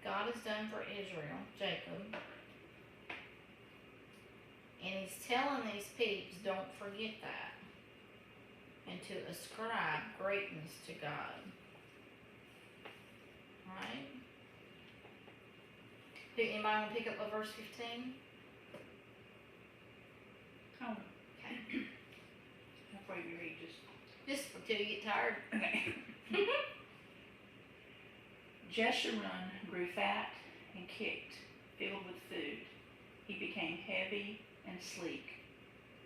A: God has done for Israel, Jacob. And he's telling these peeps, don't forget that. And to ascribe greatness to God. Right? Anybody want to pick up at verse 15?
C: Oh,
A: Okay.
C: before you read,
A: Just until you get tired.
C: okay. Jeshurun grew fat and kicked, filled with food. He became heavy and sleek.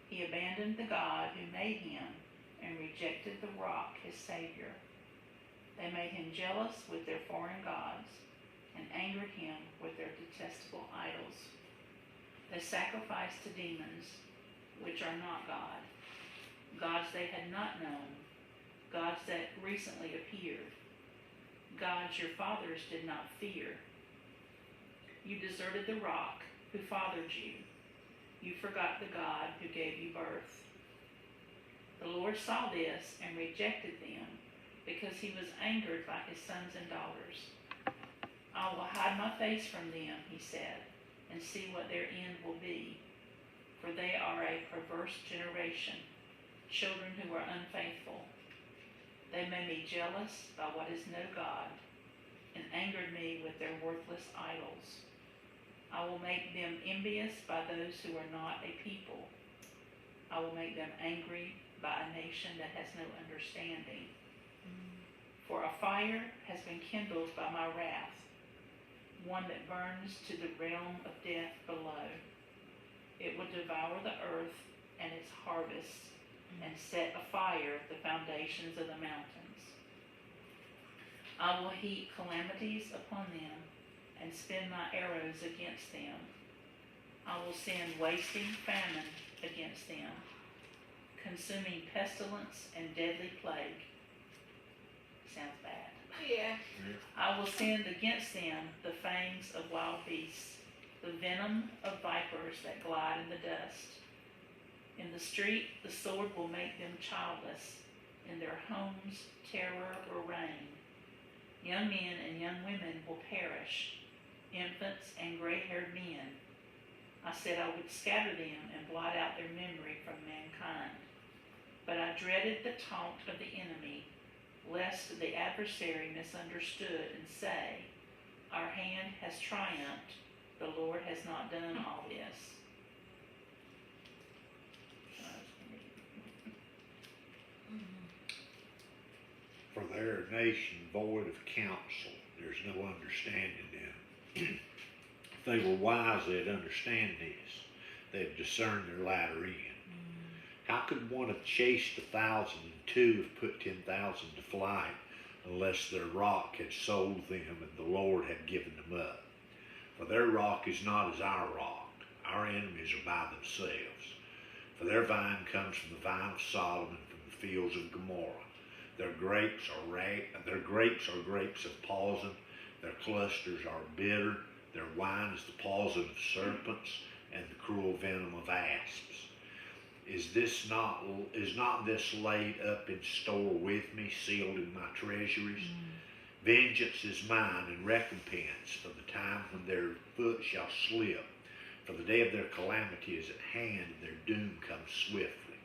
C: He abandoned the God who made him and rejected the rock, his Savior. They made him jealous with their foreign gods and angered him with their detestable idols. They sacrificed to demons, which are not God, gods they had not known, gods that recently appeared, gods your fathers did not fear. You deserted the rock who fathered you. You forgot the God who gave you birth. The Lord saw this and rejected them because he was angered by his sons and daughters. I will hide my face from them, he said, and see what their end will be. For they are a perverse generation, children who are unfaithful. They made me jealous by what is no God, and angered me with their worthless idols. I will make them envious by those who are not a people. I will make them angry by a nation that has no understanding. For a fire has been kindled by my wrath, one that burns to the realm of death below. It will devour the earth and its harvests, and set afire the foundations of the mountains. I will heap calamities upon them, and spin my arrows against them. I will send wasting famine against them, consuming pestilence and deadly plague. Sounds bad.
A: Yeah.
C: I will send against them the fangs of wild beasts, the venom of vipers that glide in the dust. In the street, the sword will make them childless. In their homes, terror will reign. Young men and young women will perish, infants and gray-haired men. I said I would scatter them and blot out their memory from mankind. But I dreaded the taunt of the enemy, lest the adversary misunderstood and say, our hand has triumphed, the Lord has not done all this.
B: For they're a nation void of counsel. There's no understanding them. If they were wise, they'd understand this. They'd discern their latter end. How could one have chased 1,000 and two have put 10,000 to flight unless their rock had sold them and the Lord had given them up? For their rock is not as our rock. Our enemies are by themselves. For their vine comes from the vine of Sodom and from the fields of Gomorrah. Their grapes are grapes of poison. Their clusters are bitter. Their wine is the poison of serpents and the cruel venom of asps. Is not this laid up in store with me, sealed in my treasuries? Vengeance is mine and recompense for the time when their foot shall slip. For the day of their calamity is at hand, and their doom comes swiftly.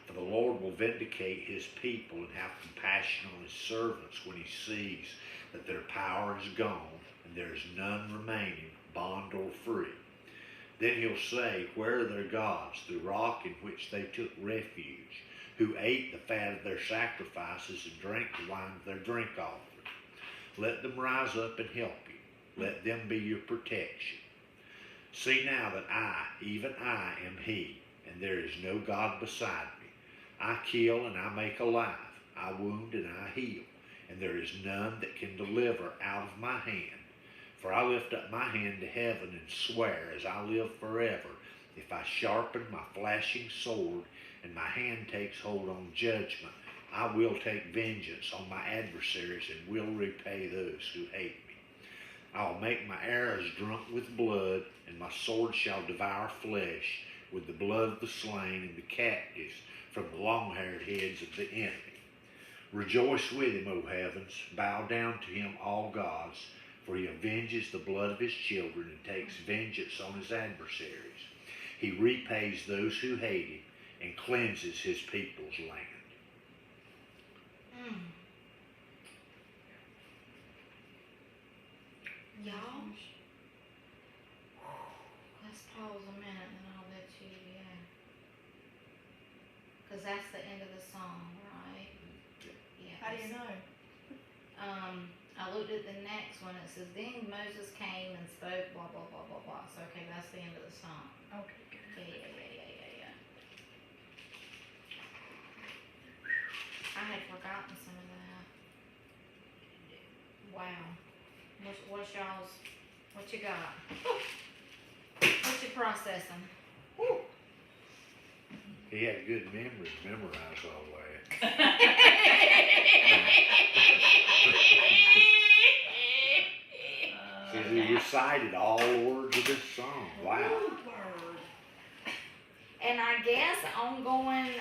B: For the Lord will vindicate his people and have compassion on his servants when he sees that their power is gone and there is none remaining, bond or free. Then he'll say, where are their gods, the rock in which they took refuge, who ate the fat of their sacrifices and drank the wine of their drink offering? Let them rise up and help you. Let them be your protection. See now that I, even I, am he, and there is no God beside me. I kill and I make alive. I wound and I heal, and there is none that can deliver out of my hand. For I lift up my hand to heaven and swear, as I live forever, if I sharpen my flashing sword and my hand takes hold on judgment, I will take vengeance on my adversaries and will repay those who hate me. I will make my arrows drunk with blood, and my sword shall devour flesh with the blood of the slain and the captives from the long-haired heads of the enemy. Rejoice with him, O heavens, bow down to him, all gods, for he avenges the blood of his children and takes vengeance on his adversaries. He repays those who hate him and cleanses his people's land.
A: Y'all, let's pause a minute and I'll let you, because that's the end of the song, right? Yeah.
D: How do you know?
A: I looked at the next one. It says, then Moses came and spoke, blah, blah, blah, blah, blah. So, okay, that's the end of the song.
D: Okay, good.
A: Yeah. I had forgotten some of that. Wow. What's y'all's, what you got? What you processing?
B: He had good memory to memorize all that. He recited all the words of this song. Wow.
A: And I guess ongoing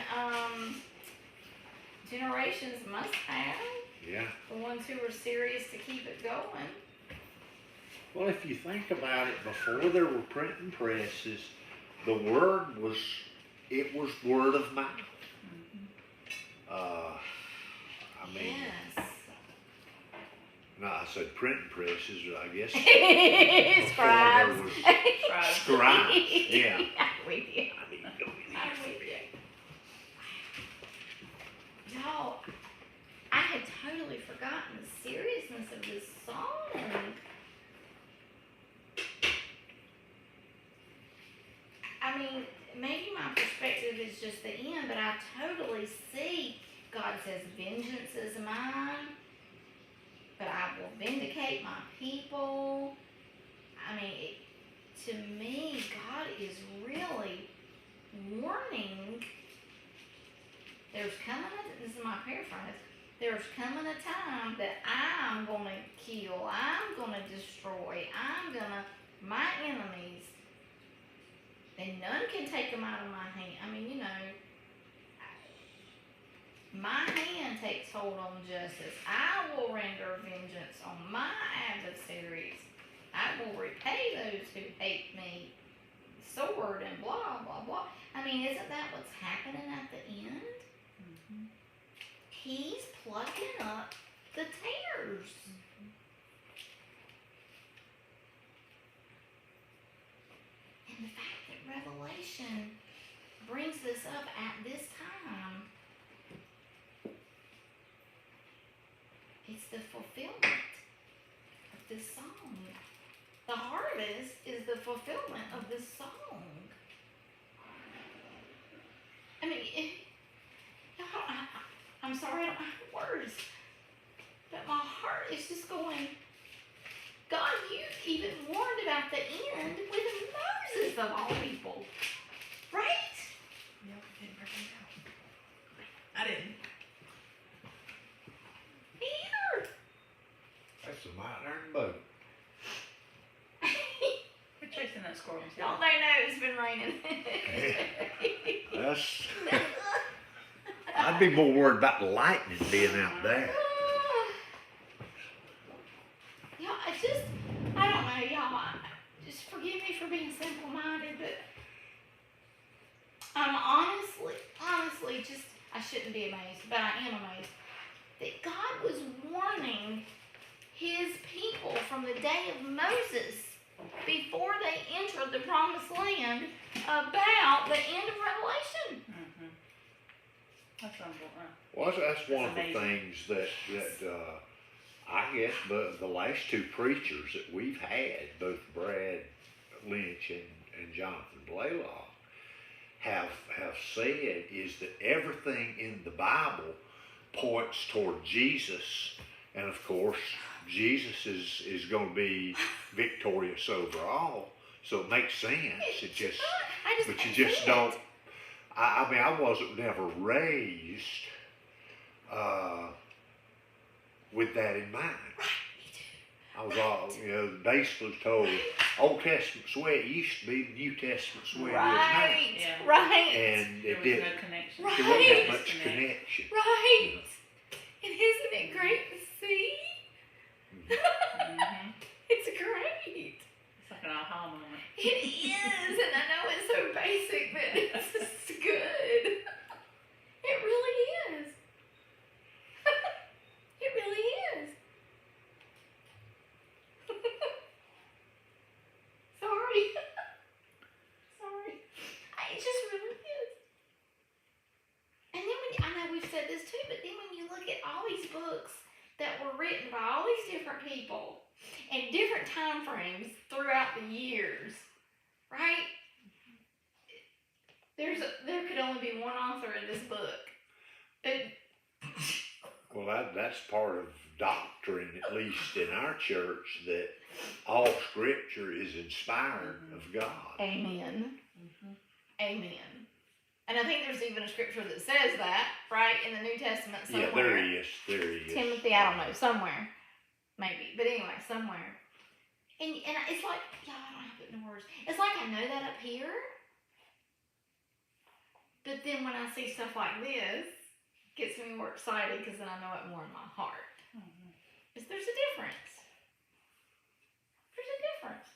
A: generations must have.
B: Yeah.
A: The ones who were serious to keep it going.
B: Well, if you think about it, before there were printing presses, the word was, it was word of mouth. I mean,
A: Yes.
B: no, I said printing presses, I guess.
A: Scribes.
B: Before there was scribes, yeah.
A: I'm with you.
B: I mean, don't even
A: I'm with you. Y'all, I had totally forgotten the seriousness of this song. I mean, maybe my perspective is just the end, but I totally see God says, vengeance is mine, but I will vindicate my people. I mean, to me, God is really warning. There's coming, this is my paraphrase, there's coming a time that I'm going to kill, I'm going to destroy, my enemies, and none can take them out of my hand. I mean, my hand hand takes hold on justice. I will render vengeance on my adversaries. I will repay those who hate me. Sword and blah, blah, blah. I mean, isn't that what's happening at the end? He's plucking up the tares. And the fact that Revelation brings this up at this time, it's the fulfillment of this song. The harvest is the fulfillment of this song. I mean, I'm sorry I don't have words, but my heart is just going, God, you even warned about the end with Moses of all people, right?
D: Yep, didn't work it out. I didn't.
A: Me either.
B: That's a mighty iron boat.
C: We're chasing that squirrel.
A: Don't they know it's been raining?
B: That's. I'd be more worried about the lightning being out there.
A: Y'all, I don't know, y'all. Just forgive me for being simple-minded, but I'm honestly, just, I shouldn't be amazed, but I am amazed that God was warning his people from the day of Moses before they entered the promised land about the end of Revelation.
C: That's unbelievable.
B: Well, that's one of the
C: amazing.
B: things that I guess the last two preachers that we've had, both Brad Lynch and Jonathan Blaylock, have said is that everything in the Bible points toward Jesus, and of course Jesus is going to be victorious over all, so it makes sense. It just, but you just don't. I mean, I wasn't never raised with that in mind. I was all, basically told Old Testament's the way it used to be, the New Testament's the way it is now.
A: Right.
B: And
C: There
B: it
C: was
B: didn't.
C: no connection.
A: Right.
B: There wasn't that much connection.
A: Right. And isn't it great to see?
C: Mm-hmm.
A: It's great.
C: It's like an aha moment.
A: It is, and I know it's so basic, but it's just good. It really is. It really is. Sorry. Sorry. It just really is. And then I know we've said this too, but then when you look at all these books that were written by all these different people in different time frames throughout the years, right? There could only be one author in this book.
B: Well, that's part of doctrine, at least in our church, that all Scripture is inspired of God.
A: Amen. Amen. And I think there's even a scripture that says that, right, in the New Testament somewhere.
B: Yeah, there is.
A: Timothy, I don't know, somewhere. Maybe. But anyway, somewhere. And it's like, y'all, I don't have it in words. It's like I know that up here. But then when I see stuff like this, it gets me more excited because then I know it more in my heart. There's a difference. There's a difference.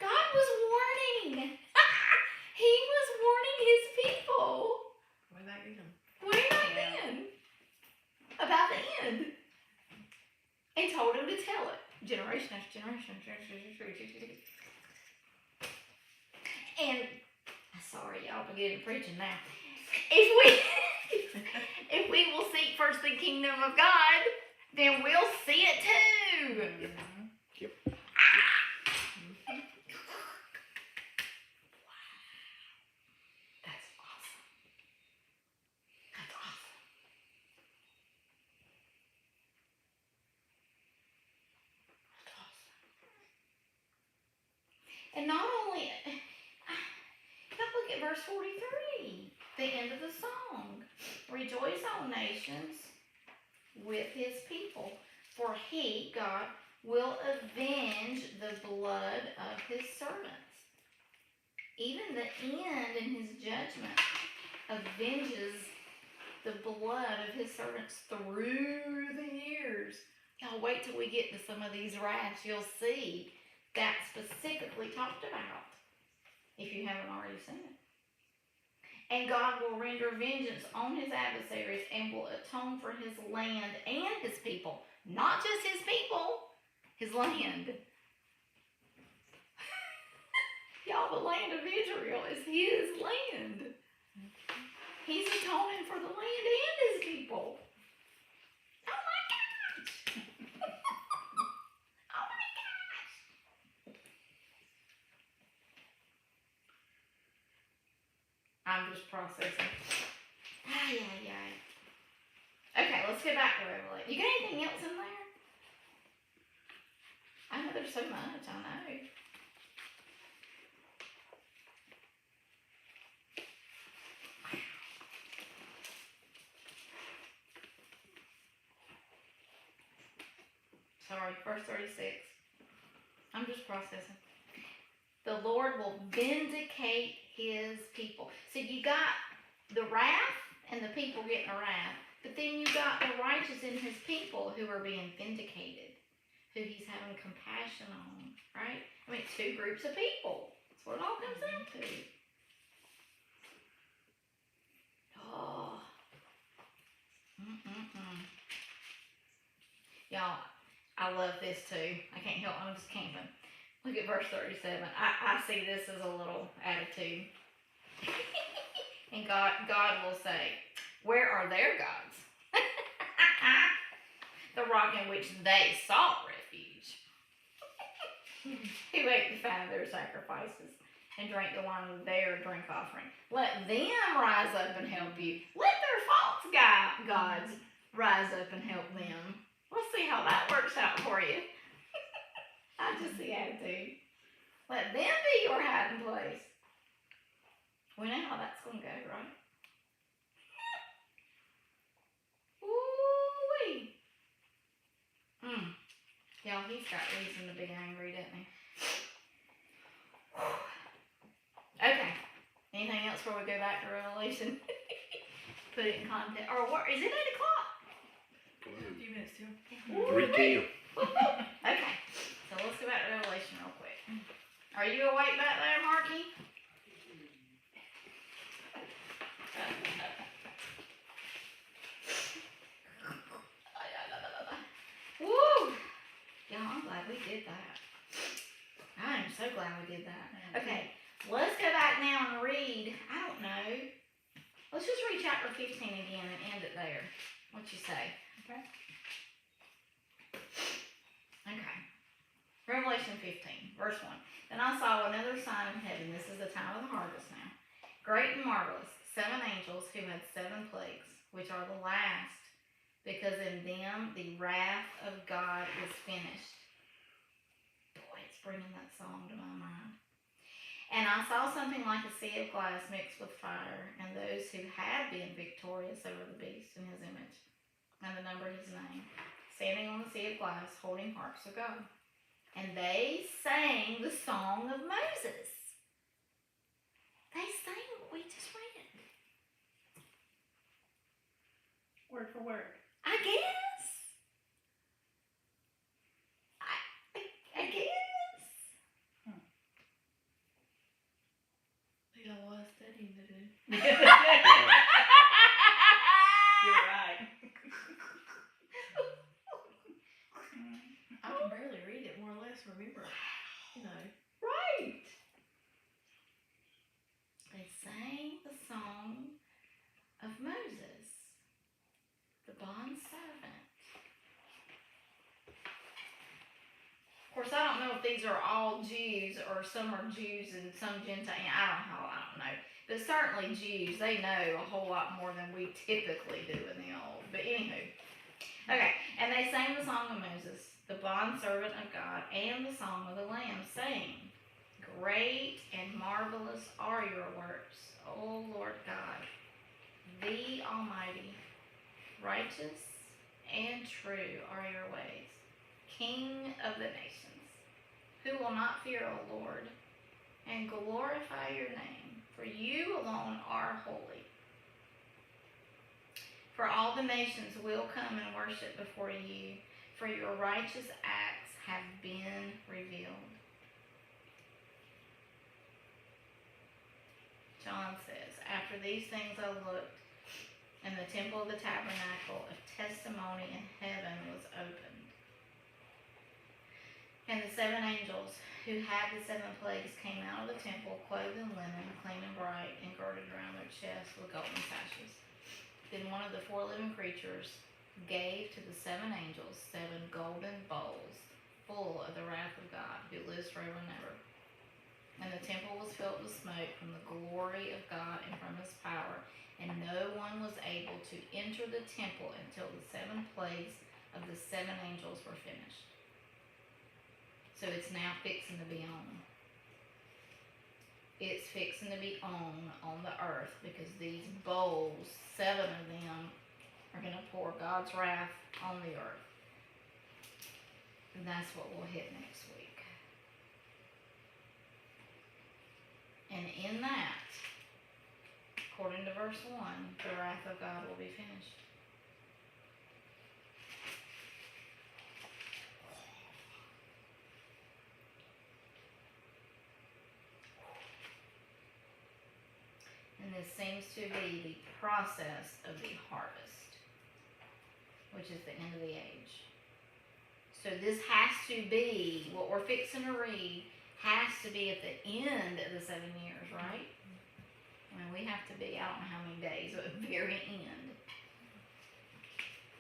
A: God was warning. He was warning his people.
D: Way back then.
A: Way back then. About the end. And told him to tell it. Generation after generation. And, sorry, y'all, I'm getting preaching now. If we will seek first the kingdom of God, then we'll see it too.
B: Yep.
A: That's awesome. That's awesome. That's awesome. And not only, now look at verse 43, the end of the song. Rejoice, all nations, with his people, for he, God, will avenge the blood of his servants. Even the end in his judgment avenges the blood of his servants through the years. Y'all wait till we get to some of these wraths. You'll see that's specifically talked about, if you haven't already seen it. And God will render vengeance on his adversaries and will atone for his land and his people. Not just his people, his land. Y'all, the land of Israel is his land. He's atoning for the land and his people. Oh my gosh! Oh my gosh! I'm just processing. Ay, ay, ay. Okay, let's go back to Revelation. You got anything else in there? I know there's so much, I know. Sorry, verse 36. I'm just processing. The Lord will vindicate his people. So you got the wrath and the people getting a wrath, but then you got the righteous and his people who are being vindicated, who he's having compassion on, right? I mean, two groups of people. That's what it all comes down to. Oh. Y'all, I love this too. I can't help it. I'm just camping. Look at verse 37. I see this as a little attitude. And God will say, where are their gods? The rock in which they sought refuge. Who ate the fat of their sacrifices and drank the wine of their drink offering. Let them rise up and help you. Let their false gods rise up and help them. Let's see how that works out for you. I just the attitude. Let them be your hiding place. We know how that's going to go, right? Ooh-wee. Y'all, he's got reason to be angry, doesn't he? Okay. Anything else before we go back to Revelation? Put it in context. Or what? Is it 8 o'clock?
D: A few minutes too.
B: 3:10.
A: Okay. So let's go back to Revelation real quick. Are you awake back there, Marky? Woo! Y'all, I'm glad we did that. I am so glad we did that. Okay, let's go back now and read, I don't know. Let's just read chapter 15 again and end it there. What you say?
C: Okay.
A: Okay. Revelation 15, verse 1. Then I saw another sign in heaven. This is the time of the harvest now. Great and marvelous, 7 angels who had 7 plagues, which are the last, because in them the wrath of God is finished. Boy, it's bringing that song to my mind. And I saw something like a sea of glass mixed with fire, and those who had been victorious over the beast in his image, and the number of his name, standing on the sea of glass, holding harps of God. And they sang the song of Moses. They sang what we just read.
C: Word for word.
A: I guess. I guess.
D: They got a lot of studying to do.
C: You're right.
D: I can barely read it, more or less remember it. You know.
A: Right. They sang the song of Moses, the bondservant. Of course, I don't know if these are all Jews or some are Jews and some Gentile. I don't know. But certainly Jews, they know a whole lot more than we typically do in the old. But anywho. Okay, and they sang the song of Moses, the bondservant of God, and the song of the Lamb, saying, great and marvelous are your works, O Lord God, the Almighty. Righteous and true are your ways, King of the nations. Who will not fear, O Lord, and glorify your name, for you alone are holy. For all the nations will come and worship before you, for your righteous acts have been revealed. John says, after these things I looked, and the temple of the tabernacle of testimony in heaven was opened. And the seven angels who had the seven plagues came out of the temple, clothed in linen, clean and bright, and girded around their chests with golden sashes. Then one of the four living creatures gave to the seven angels 7 golden bowls full of the wrath of God, who lives forever and ever. And the temple was filled with smoke from the glory of God and from his power, and no one was able to enter the temple until the 7 plagues of the 7 angels were finished. So it's now fixing to be on. It's fixing to be on the earth, because these bowls, 7 of them, are going to pour God's wrath on the earth. And that's what we'll hit next week. And in that, according to verse 1, the wrath of God will be finished. And this seems to be the process of the harvest, which is the end of the age. So this has to be, what we're fixing to read, has to be at the end of the 7 years, right? I mean, we have to be, I don't know how many days, but at the very end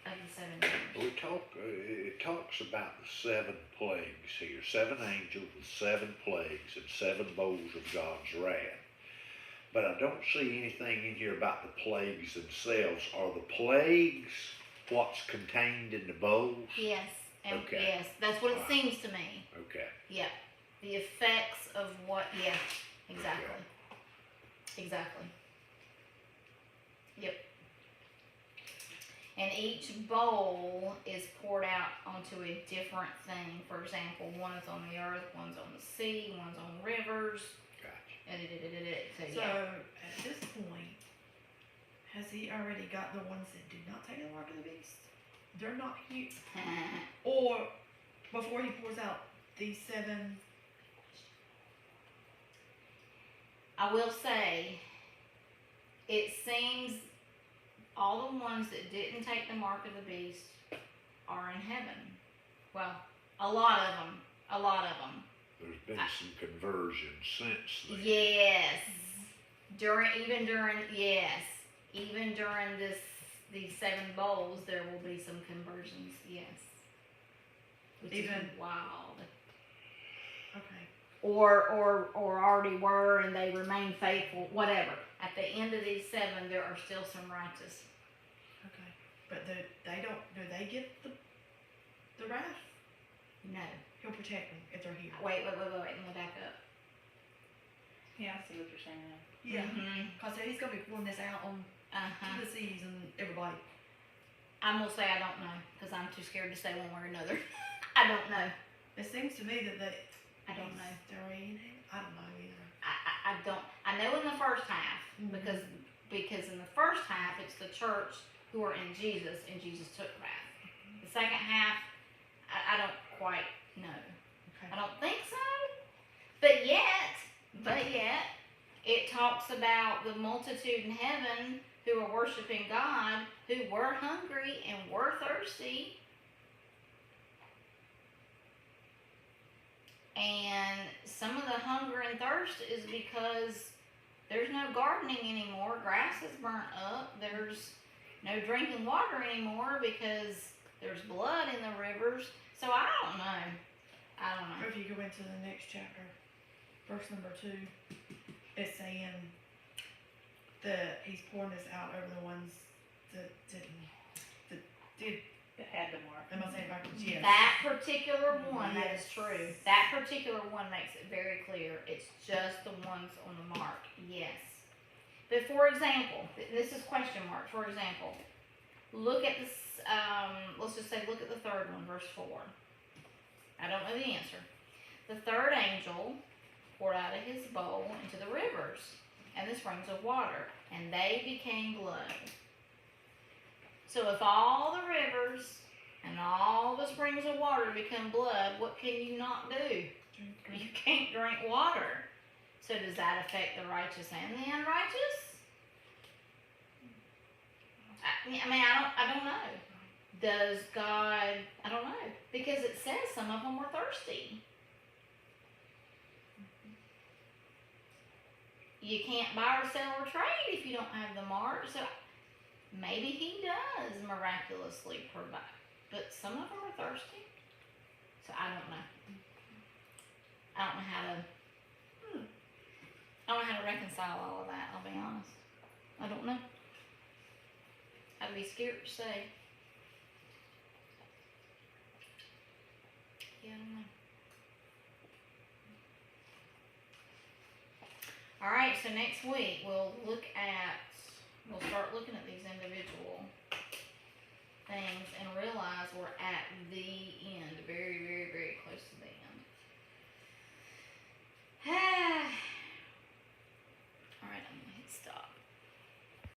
A: of the 7 years.
B: It talks about the 7 plagues here. 7 angels with 7 plagues and 7 bowls of God's wrath. But I don't see anything in here about the plagues themselves. Are the plagues what's contained in the bowls?
A: Yes, and
B: Okay.
A: yes, that's what it
B: Right.
A: seems to me.
B: Okay.
A: Yeah, the effects of what, yeah, exactly. Exactly. Yep. And each bowl is poured out onto a different thing. For example, one is on the earth, one's on the sea, one's on rivers.
B: Gotcha.
A: So,
D: So
A: yeah.
D: at this point, has he already got the ones that did not take the mark of the beast? They're not here. Or before he pours out these 7.
A: I will say, it seems all the ones that didn't take the mark of the beast are in heaven. Well, a lot of them.
B: There's been some conversion since then.
A: Yes. Even during these 7 bowls, there will be some conversions. Yes. Which is wild.
D: Okay.
A: Or already were and they remain faithful. Whatever. At the end of these 7, there are still some righteous.
D: Okay. But do they get the wrath?
A: No.
D: He'll protect them if they're here.
A: Wait. Let me back up.
C: Yeah, I see what you're saying now.
D: Yeah.
A: Mm-hmm.
D: Because he's going to be pouring this out on
A: Uh-huh.
D: the seas and everybody.
A: I'm going to say I don't know, because I'm too scared to say one way or another. I don't know.
D: It seems to me that
A: I don't know.
D: they're in him. I don't know either.
A: I don't. I know in the first half, because in the first half, it's the church who are in Jesus, and Jesus took wrath. The second half, I don't quite know.
D: Okay.
A: I don't think so. But yet, it talks about the multitude in heaven who are worshiping God, who were hungry and were thirsty. And some of the hunger and thirst is because there's no gardening anymore. Grass is burnt up. There's no drinking water anymore because there's blood in the rivers. So I don't know.
D: Or if you go into the next chapter, verse number 2, it's saying that he's pouring this out over the ones that did.
C: That had the mark.
D: Am I saying it backwards? Yes.
A: That particular one, that is
D: Yes.
A: true. That particular one makes it very clear. It's just the ones on the mark. Yes. But for example, this is question mark. For example, look at this, let's just say look at the third one, verse 4. I don't know the answer. The third angel poured out of his bowl into the rivers and the springs of water, and they became blood. So if all the rivers and all the springs of water become blood, what can you not do? You can't drink water. So does that affect the righteous and the unrighteous? I don't know. Does God, I don't know. Because it says some of them were thirsty. You can't buy or sell or trade if you don't have the mark. So maybe he does miraculously provide. But some of them are thirsty. So I don't know. I don't know how to reconcile all of that, I'll be honest. I don't know. I'd be scared to say. Yeah, I don't know. Alright, so next week we'll start looking at these individual